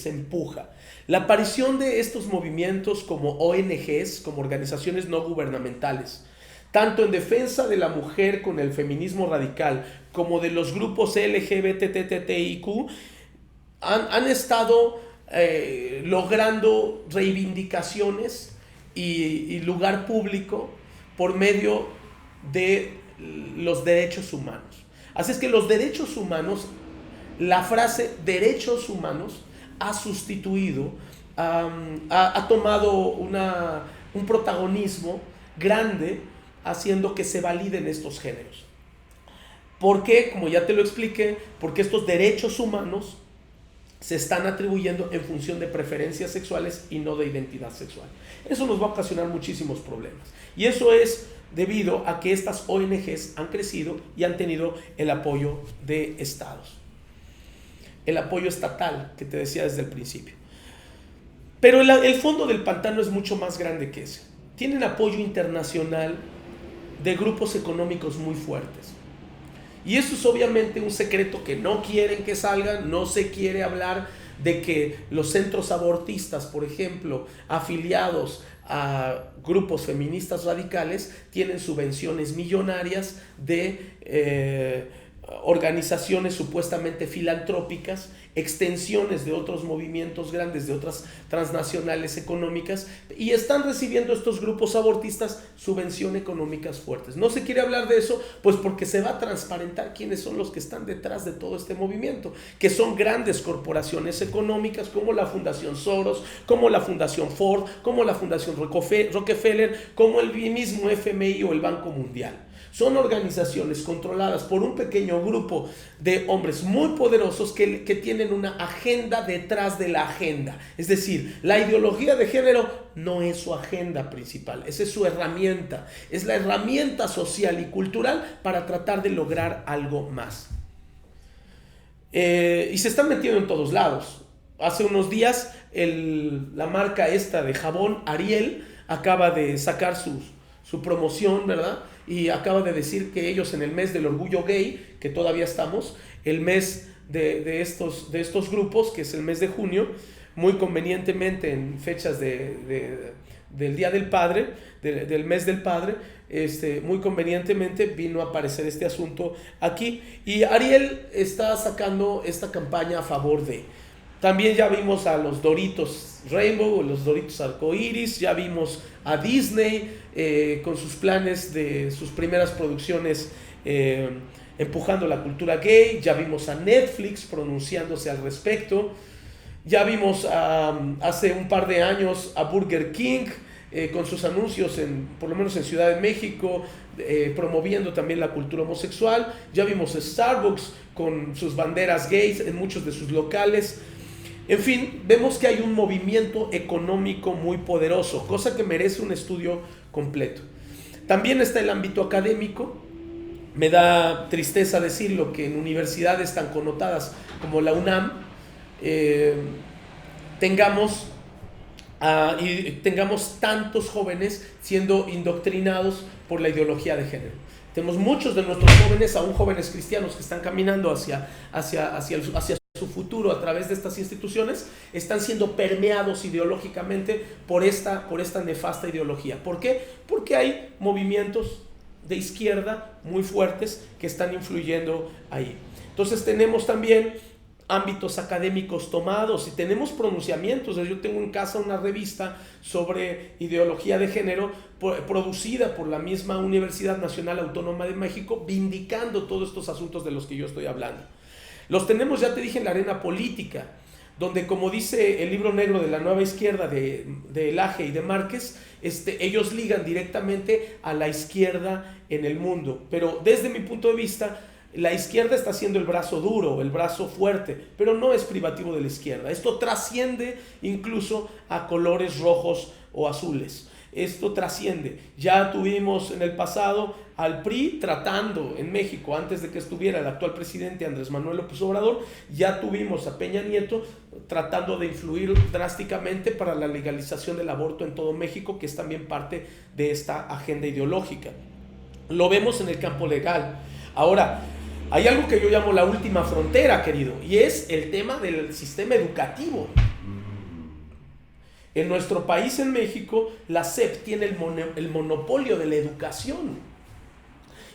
empuja. La aparición de estos movimientos como ONGs, como organizaciones no gubernamentales, tanto en defensa de la mujer con el feminismo radical, como de los grupos LGBTTIQ, han estado logrando reivindicaciones y lugar público por medio de los derechos humanos. Así es que los derechos humanos, la frase derechos humanos ha sustituido, ha tomado un protagonismo grande, haciendo que se validen estos géneros. ¿Por qué? Como ya te lo expliqué, porque estos derechos humanos se están atribuyendo en función de preferencias sexuales y no de identidad sexual. Eso nos va a ocasionar muchísimos problemas. Y eso es debido a que estas ONGs han crecido y han tenido el apoyo de estados. El apoyo estatal que te decía desde el principio. Pero el fondo del pantano es mucho más grande que ese. Tienen apoyo internacional de grupos económicos muy fuertes. Y eso es obviamente un secreto que no quieren que salga. No se quiere hablar de que los centros abortistas, por ejemplo, afiliados a grupos feministas radicales, tienen subvenciones millonarias de organizaciones supuestamente filantrópicas, extensiones de otros movimientos grandes, de otras transnacionales económicas, y están recibiendo estos grupos abortistas subvención económicas fuertes. No se quiere hablar de eso, pues porque se va a transparentar quiénes son los que están detrás de todo este movimiento, que son grandes corporaciones económicas como la Fundación Soros, como la Fundación Ford, como la Fundación Rockefeller, como el mismo FMI o el Banco Mundial. Son organizaciones controladas por un pequeño grupo de hombres muy poderosos que tienen una agenda detrás de la agenda. Es decir, la ideología de género no es su agenda principal, esa es su herramienta. Es la herramienta social y cultural para tratar de lograr algo más. Y se están metiendo en todos lados. Hace unos días la marca esta de jabón Ariel acaba de sacar su promoción, ¿verdad? Y acaba de decir que ellos en el mes del orgullo gay, que todavía estamos, el mes de estos grupos, que es el mes de junio, muy convenientemente en fechas del Día del Padre, del mes del Padre, muy convenientemente vino a aparecer este asunto aquí. Y Ariel está sacando esta campaña a favor de... También ya vimos a los Doritos Rainbow, los Doritos Arcoiris, ya vimos a Disney con sus planes de sus primeras producciones empujando la cultura gay, ya vimos a Netflix pronunciándose al respecto, ya vimos hace un par de años a Burger King con sus anuncios, por lo menos en Ciudad de México, promoviendo también la cultura homosexual, ya vimos a Starbucks con sus banderas gays en muchos de sus locales. En fin, vemos que hay un movimiento económico muy poderoso, cosa que merece un estudio completo. También está el ámbito académico. Me da tristeza decirlo que en universidades tan connotadas como la UNAM tengamos tantos jóvenes siendo indoctrinados por la ideología de género. Tenemos muchos de nuestros jóvenes, aún jóvenes cristianos, que están caminando hacia su futuro a través de estas instituciones, están siendo permeados ideológicamente por esta nefasta ideología. ¿Por qué? Porque hay movimientos de izquierda muy fuertes que están influyendo ahí. Entonces tenemos también ámbitos académicos tomados y tenemos pronunciamientos. Yo tengo en casa una revista sobre ideología de género producida por la misma Universidad Nacional Autónoma de México, vindicando todos estos asuntos de los que yo estoy hablando. Los tenemos, ya te dije, en la arena política, donde, como dice el libro negro de la nueva izquierda de Laje y de Márquez, ellos ligan directamente a la izquierda en el mundo. Pero desde mi punto de vista, la izquierda está siendo el brazo duro, el brazo fuerte, pero no es privativo de la izquierda. Esto trasciende incluso a colores rojos o azules. Esto trasciende. Ya tuvimos en el pasado al PRI tratando en México, antes de que estuviera el actual presidente Andrés Manuel López Obrador, ya tuvimos a Peña Nieto tratando de influir drásticamente para la legalización del aborto en todo México, que es también parte de esta agenda ideológica. Lo vemos en el campo legal. Ahora, Hay algo que yo llamo la última frontera, querido, y es el tema del sistema educativo. En nuestro país, en México, la SEP tiene el monopolio de la educación.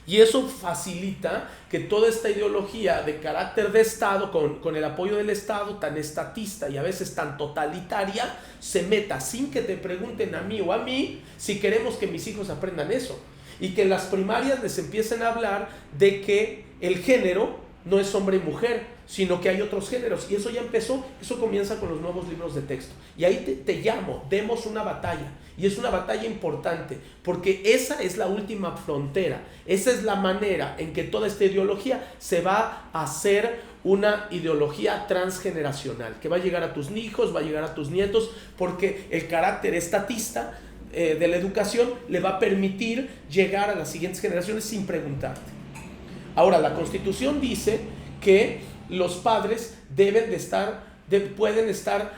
Y eso facilita que toda esta ideología de carácter de Estado, con el apoyo del Estado tan estatista y a veces tan totalitaria, se meta sin que te pregunten a mí o a mí si queremos que mis hijos aprendan eso. Y que en las primarias les empiecen a hablar de que el género no es hombre y mujer, sino que hay otros géneros. Y eso ya empezó, eso comienza con los nuevos libros de texto. Y ahí te llamo, demos una batalla. Y es una batalla importante, porque esa es la última frontera. Esa es la manera en que toda esta ideología se va a hacer una ideología transgeneracional, que va a llegar a tus hijos, va a llegar a tus nietos, porque el carácter estatista de la educación le va a permitir llegar a las siguientes generaciones sin preguntarte. Ahora, la Constitución dice que los padres pueden estar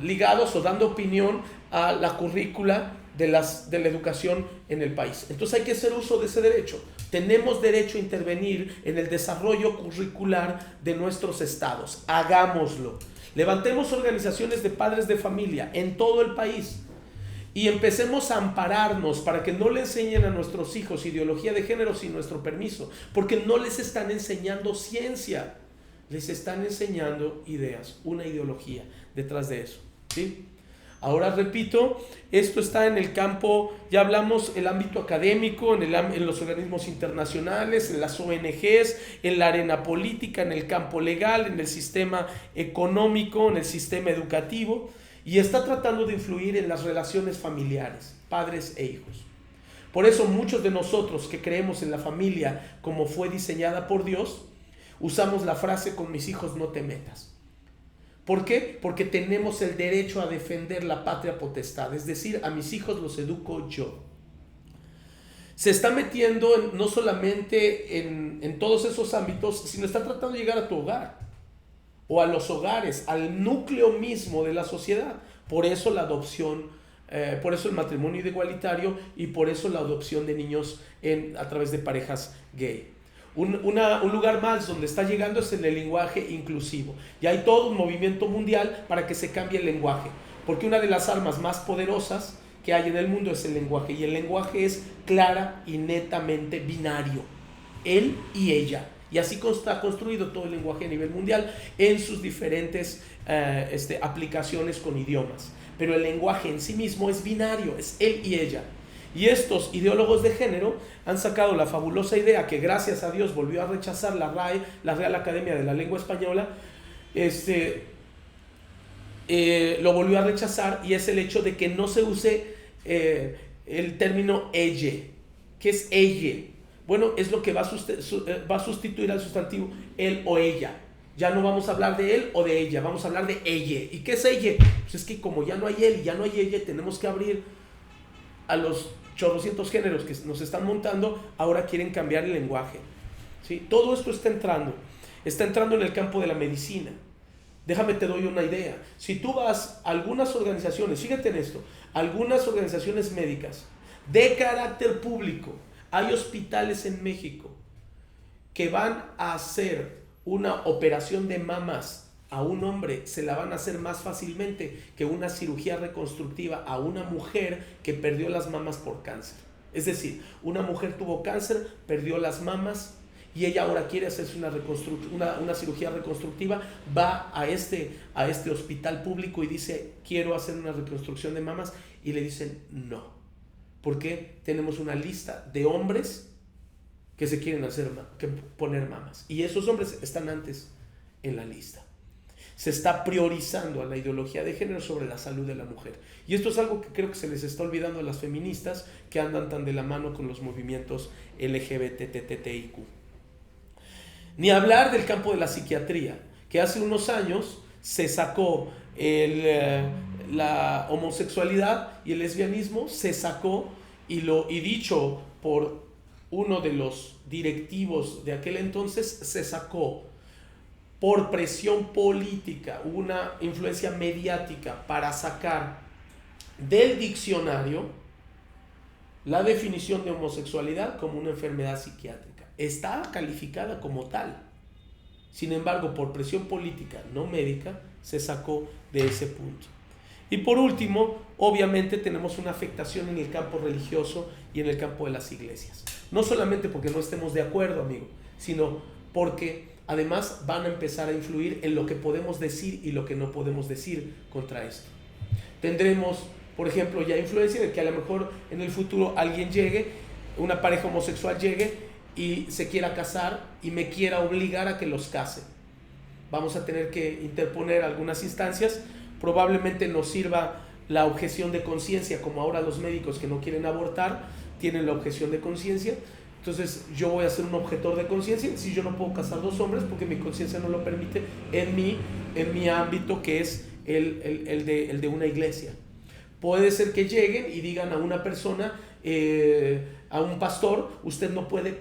ligados o dando opinión a la currícula de la educación en el país. Entonces hay que hacer uso de ese derecho. Tenemos derecho a intervenir en el desarrollo curricular de nuestros estados. Hagámoslo. Levantemos organizaciones de padres de familia en todo el país y empecemos a ampararnos para que no le enseñen a nuestros hijos ideología de género sin nuestro permiso, porque no les están enseñando ciencia, les están enseñando ideas, una ideología detrás de eso, ¿sí? Ahora repito, esto está en el campo, ya hablamos, el ámbito académico, en los organismos internacionales, en las ONGs, en la arena política, en el campo legal, en el sistema económico, en el sistema educativo, y está tratando de influir en las relaciones familiares, padres e hijos. Por eso muchos de nosotros que creemos en la familia como fue diseñada por Dios, usamos la frase con mis hijos no te metas. ¿Por qué? Porque tenemos el derecho a defender la patria potestad, es decir, a mis hijos los educo yo. Se está metiendo no solamente en todos esos ámbitos, sino está tratando de llegar a tu hogar o a los hogares, al núcleo mismo de la sociedad. Por eso la adopción, por eso el matrimonio igualitario y por eso la adopción de niños a través de parejas gay. Un lugar más donde está llegando es en el lenguaje inclusivo. Y hay todo un movimiento mundial para que se cambie el lenguaje, porque una de las armas más poderosas que hay en el mundo es el lenguaje, y el lenguaje es clara y netamente binario, él y ella. Y así está construido todo el lenguaje a nivel mundial en sus diferentes aplicaciones con idiomas. Pero el lenguaje en sí mismo es binario, es él y ella. Y estos ideólogos de género han sacado la fabulosa idea que gracias a Dios volvió a rechazar la RAE, la Real Academia de la Lengua Española, lo volvió a rechazar, y es el hecho de que no se use el término elle. ¿Qué es elle? Bueno, es lo que va a sustituir al sustantivo él o ella. Ya no vamos a hablar de él o de ella, vamos a hablar de elle. ¿Y qué es elle? Pues es que como ya no hay él y ya no hay ella, tenemos que abrir a los chorrocientos géneros que nos están montando. Ahora quieren cambiar el lenguaje, ¿sí? Todo esto está entrando en el campo de la medicina. Déjame te doy una idea. Si tú vas a algunas organizaciones, fíjate en esto, algunas organizaciones médicas de carácter público, hay hospitales en México que van a hacer una operación de mamas a un hombre, se la van a hacer más fácilmente que una cirugía reconstructiva a una mujer que perdió las mamas por cáncer. Es decir, una mujer tuvo cáncer, perdió las mamas y ella ahora quiere hacerse una cirugía reconstructiva, va a este hospital público y dice, quiero hacer una reconstrucción de mamas, y le dicen no. Porque tenemos una lista de hombres que se quieren poner mamas, y esos hombres están antes en la lista. Se está priorizando a la ideología de género sobre la salud de la mujer, y esto es algo que creo que se les está olvidando a las feministas que andan tan de la mano con los movimientos LGBTTIQ. Ni hablar del campo de la psiquiatría, que hace unos años se sacó la homosexualidad y el lesbianismo, se sacó, y dicho por uno de los directivos de aquel entonces, se sacó por presión política, una influencia mediática para sacar del diccionario la definición de homosexualidad como una enfermedad psiquiátrica. está calificada como tal. Sin embargo, por presión política, no médica, se sacó de ese punto. Y por último, obviamente tenemos una afectación en el campo religioso y en el campo de las iglesias. No solamente porque no estemos de acuerdo, amigo, sino porque además van a empezar a influir en lo que podemos decir y lo que no podemos decir contra esto. Tendremos, por ejemplo, ya influencia de que a lo mejor en el futuro alguien llegue, una pareja homosexual llegue y se quiera casar y me quiera obligar a que los case. Vamos a tener que interponer algunas instancias. Probablemente nos sirva la objeción de conciencia, como ahora los médicos que no quieren abortar tienen la objeción de conciencia. Entonces yo voy a ser un objetor de conciencia si yo no puedo casar dos hombres porque mi conciencia no lo permite en mi ámbito, que es el de una iglesia. Puede ser que lleguen y digan a una persona, a un pastor, usted no puede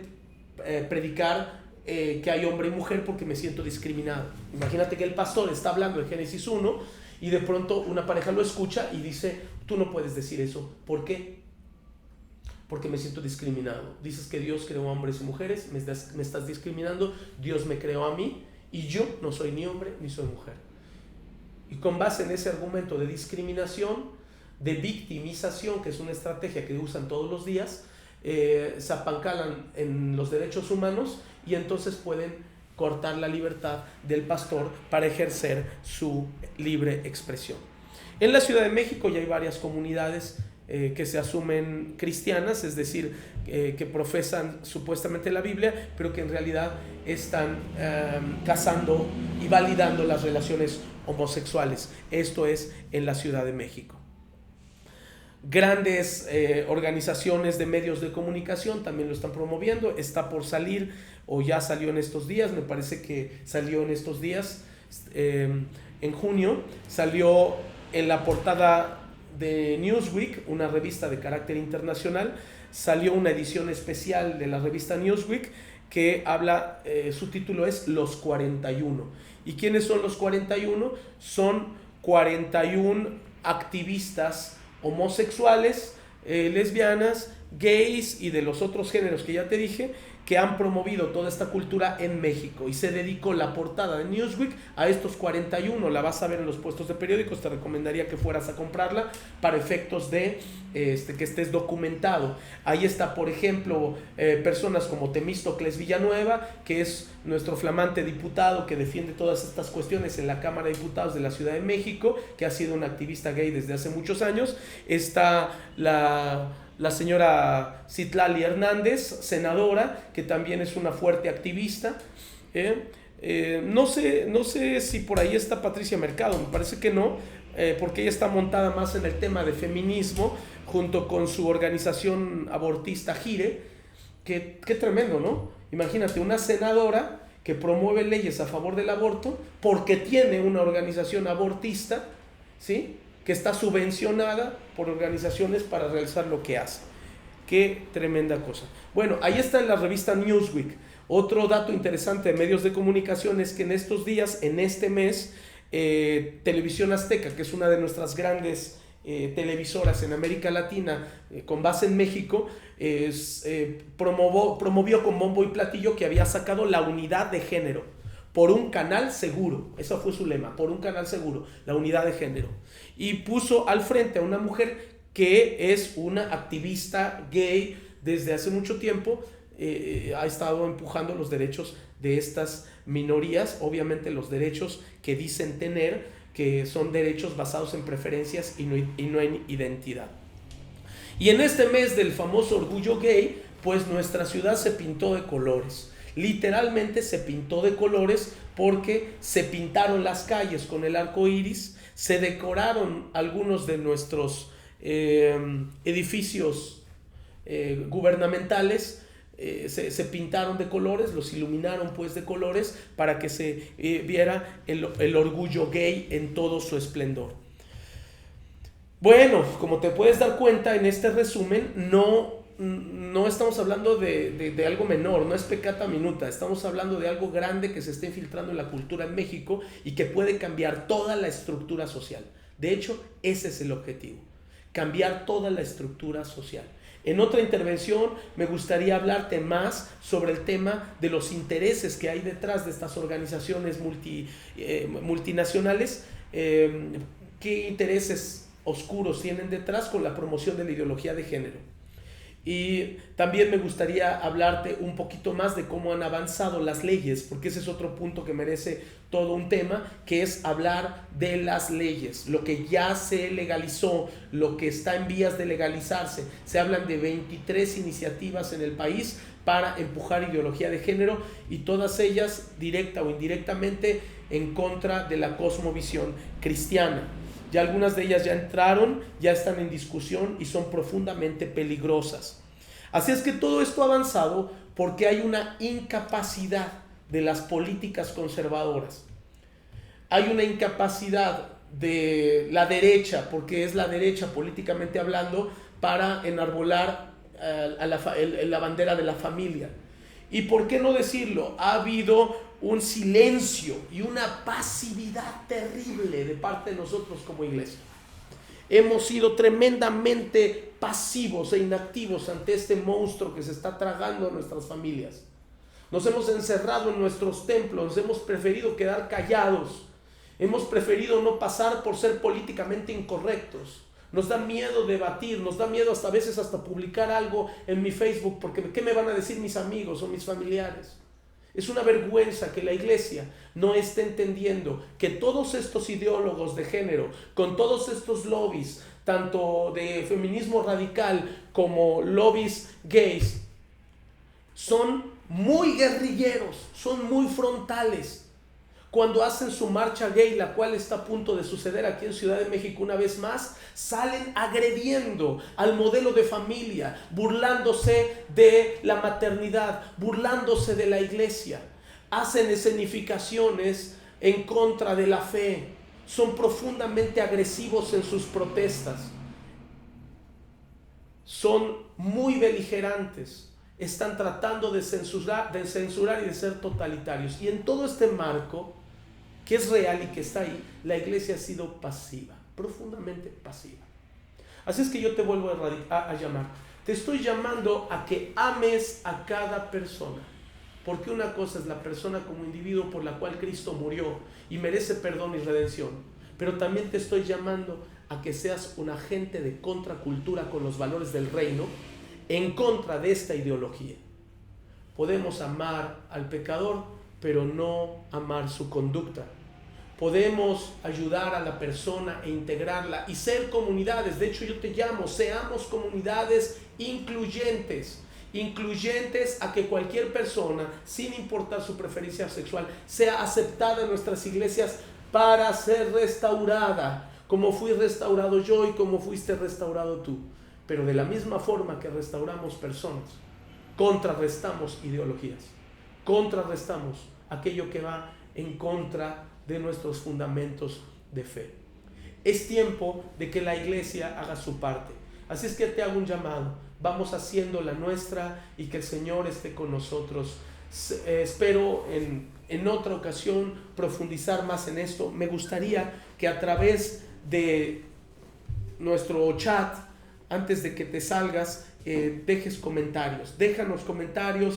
predicar que hay hombre y mujer porque me siento discriminado. Imagínate que el pastor está hablando de Génesis 1 y de pronto una pareja lo escucha y dice, tú no puedes decir eso. ¿Por qué? Porque me siento discriminado. Dices que Dios creó hombres y mujeres, me estás discriminando, Dios me creó a mí y yo no soy ni hombre ni soy mujer. Y con base en ese argumento de discriminación, de victimización, que es una estrategia que usan todos los días, se apancalan en los derechos humanos y entonces pueden cortar la libertad del pastor para ejercer su libre expresión. En la Ciudad de México ya hay varias comunidades que se asumen cristianas, es decir, que profesan supuestamente la Biblia, pero que en realidad están casando y validando las relaciones homosexuales. Esto es en la Ciudad de México. Grandes organizaciones de medios de comunicación también lo están promoviendo. Está por salir o ya salió en estos días, me parece que salió en estos días, en junio, salió en la portada de Newsweek, una revista de carácter internacional, salió una edición especial de la revista Newsweek que habla, su título es Los 41. ¿Y quiénes son los 41? Son 41 activistas homosexuales, lesbianas, gays y de los otros géneros que ya te dije, que han promovido toda esta cultura en México, y se dedicó la portada de Newsweek a estos 41. La vas a ver en los puestos de periódicos, te recomendaría que fueras a comprarla para efectos de que estés documentado. Ahí está, por ejemplo, personas como Temístocles Villanueva, que es nuestro flamante diputado que defiende todas estas cuestiones en la Cámara de Diputados de la Ciudad de México, que ha sido un activista gay desde hace muchos años. Está la señora Citlali Hernández, senadora, que también es una fuerte activista. No sé si por ahí está Patricia Mercado, me parece que no, porque ella está montada más en el tema de feminismo, junto con su organización abortista Gire. Qué tremendo, ¿no? Imagínate, una senadora que promueve leyes a favor del aborto porque tiene una organización abortista, ¿sí?, que está subvencionada por organizaciones para realizar lo que hace. Qué tremenda cosa. Bueno, ahí está en la revista Newsweek. Otro dato interesante de medios de comunicación es que en estos días, en este mes, Televisión Azteca, que es una de nuestras grandes televisoras en América Latina, con base en México, promovió con bombo y platillo que había sacado la unidad de género por un canal seguro. Eso fue su lema, por un canal seguro, la unidad de género. Y puso al frente a una mujer que es una activista gay desde hace mucho tiempo. Ha estado empujando los derechos de estas minorías, obviamente los derechos que dicen tener, que son derechos basados en preferencias y no en identidad. Y en este mes del famoso orgullo gay, pues nuestra ciudad se pintó de colores. Literalmente se pintó de colores porque se pintaron las calles con el arco iris, se decoraron algunos de nuestros edificios gubernamentales, se pintaron de colores, los iluminaron pues de colores para que se viera el orgullo gay en todo su esplendor. Bueno, como te puedes dar cuenta en este resumen, no estamos hablando de algo menor, no es peccata minuta, estamos hablando de algo grande que se está infiltrando en la cultura en México y que puede cambiar toda la estructura social. De hecho, ese es el objetivo, cambiar toda la estructura social. En otra intervención me gustaría hablarte más sobre el tema de los intereses que hay detrás de estas organizaciones multinacionales, qué intereses oscuros tienen detrás con la promoción de la ideología de género. Y también me gustaría hablarte un poquito más de cómo han avanzado las leyes, porque ese es otro punto que merece todo un tema, que es hablar de las leyes, lo que ya se legalizó, lo que está en vías de legalizarse. Se hablan de 23 iniciativas en el país para empujar ideología de género, y todas ellas directa o indirectamente en contra de la cosmovisión cristiana. Ya algunas de ellas ya entraron, ya están en discusión y son profundamente peligrosas. Así es que todo esto ha avanzado porque hay una incapacidad de las políticas conservadoras. Hay una incapacidad de la derecha, porque es la derecha políticamente hablando, para enarbolar la bandera de la familia. Y por qué no decirlo, ha habido un silencio y una pasividad terrible de parte de nosotros como iglesia. Hemos sido tremendamente pasivos e inactivos ante este monstruo que se está tragando a nuestras familias. Nos hemos encerrado en nuestros templos, nos hemos preferido quedar callados, hemos preferido no pasar por ser políticamente incorrectos. Nos da miedo debatir, nos da miedo hasta a veces hasta publicar algo en mi Facebook, porque ¿qué me van a decir mis amigos o mis familiares? Es una vergüenza que la iglesia no esté entendiendo que todos estos ideólogos de género, con todos estos lobbies, tanto de feminismo radical como lobbies gays, son muy guerrilleros, son muy frontales. Cuando hacen su marcha gay, la cual está a punto de suceder aquí en Ciudad de México una vez más, salen agrediendo al modelo de familia, burlándose de la maternidad, burlándose de la iglesia. Hacen escenificaciones en contra de la fe. Son profundamente agresivos en sus protestas. Son muy beligerantes. Están tratando de censurar y de ser totalitarios. Y en todo este marco, que es real y que está ahí, la iglesia ha sido pasiva, profundamente pasiva. Así es que yo te vuelvo a llamar. Te estoy llamando a que ames a cada persona, porque una cosa es la persona como individuo por la cual Cristo murió y merece perdón y redención, pero también te estoy llamando a que seas un agente de contracultura con los valores del reino, en contra de esta ideología. Podemos amar al pecador, pero no amar su conducta. Podemos ayudar a la persona e integrarla y ser comunidades. De hecho, yo te llamo, seamos comunidades incluyentes a que cualquier persona, sin importar su preferencia sexual, sea aceptada en nuestras iglesias para ser restaurada, como fui restaurado yo y como fuiste restaurado tú. Pero de la misma forma que restauramos personas, contrarrestamos ideologías, contrarrestamos aquello que va en contra de nuestros fundamentos de fe. Es tiempo de que la iglesia haga su parte. Así es que te hago un llamado. Vamos haciendo la nuestra y que el Señor esté con nosotros. Espero en otra ocasión profundizar más en esto. Me gustaría que a través de nuestro chat, antes de que te salgas, dejes comentarios. Déjanos comentarios.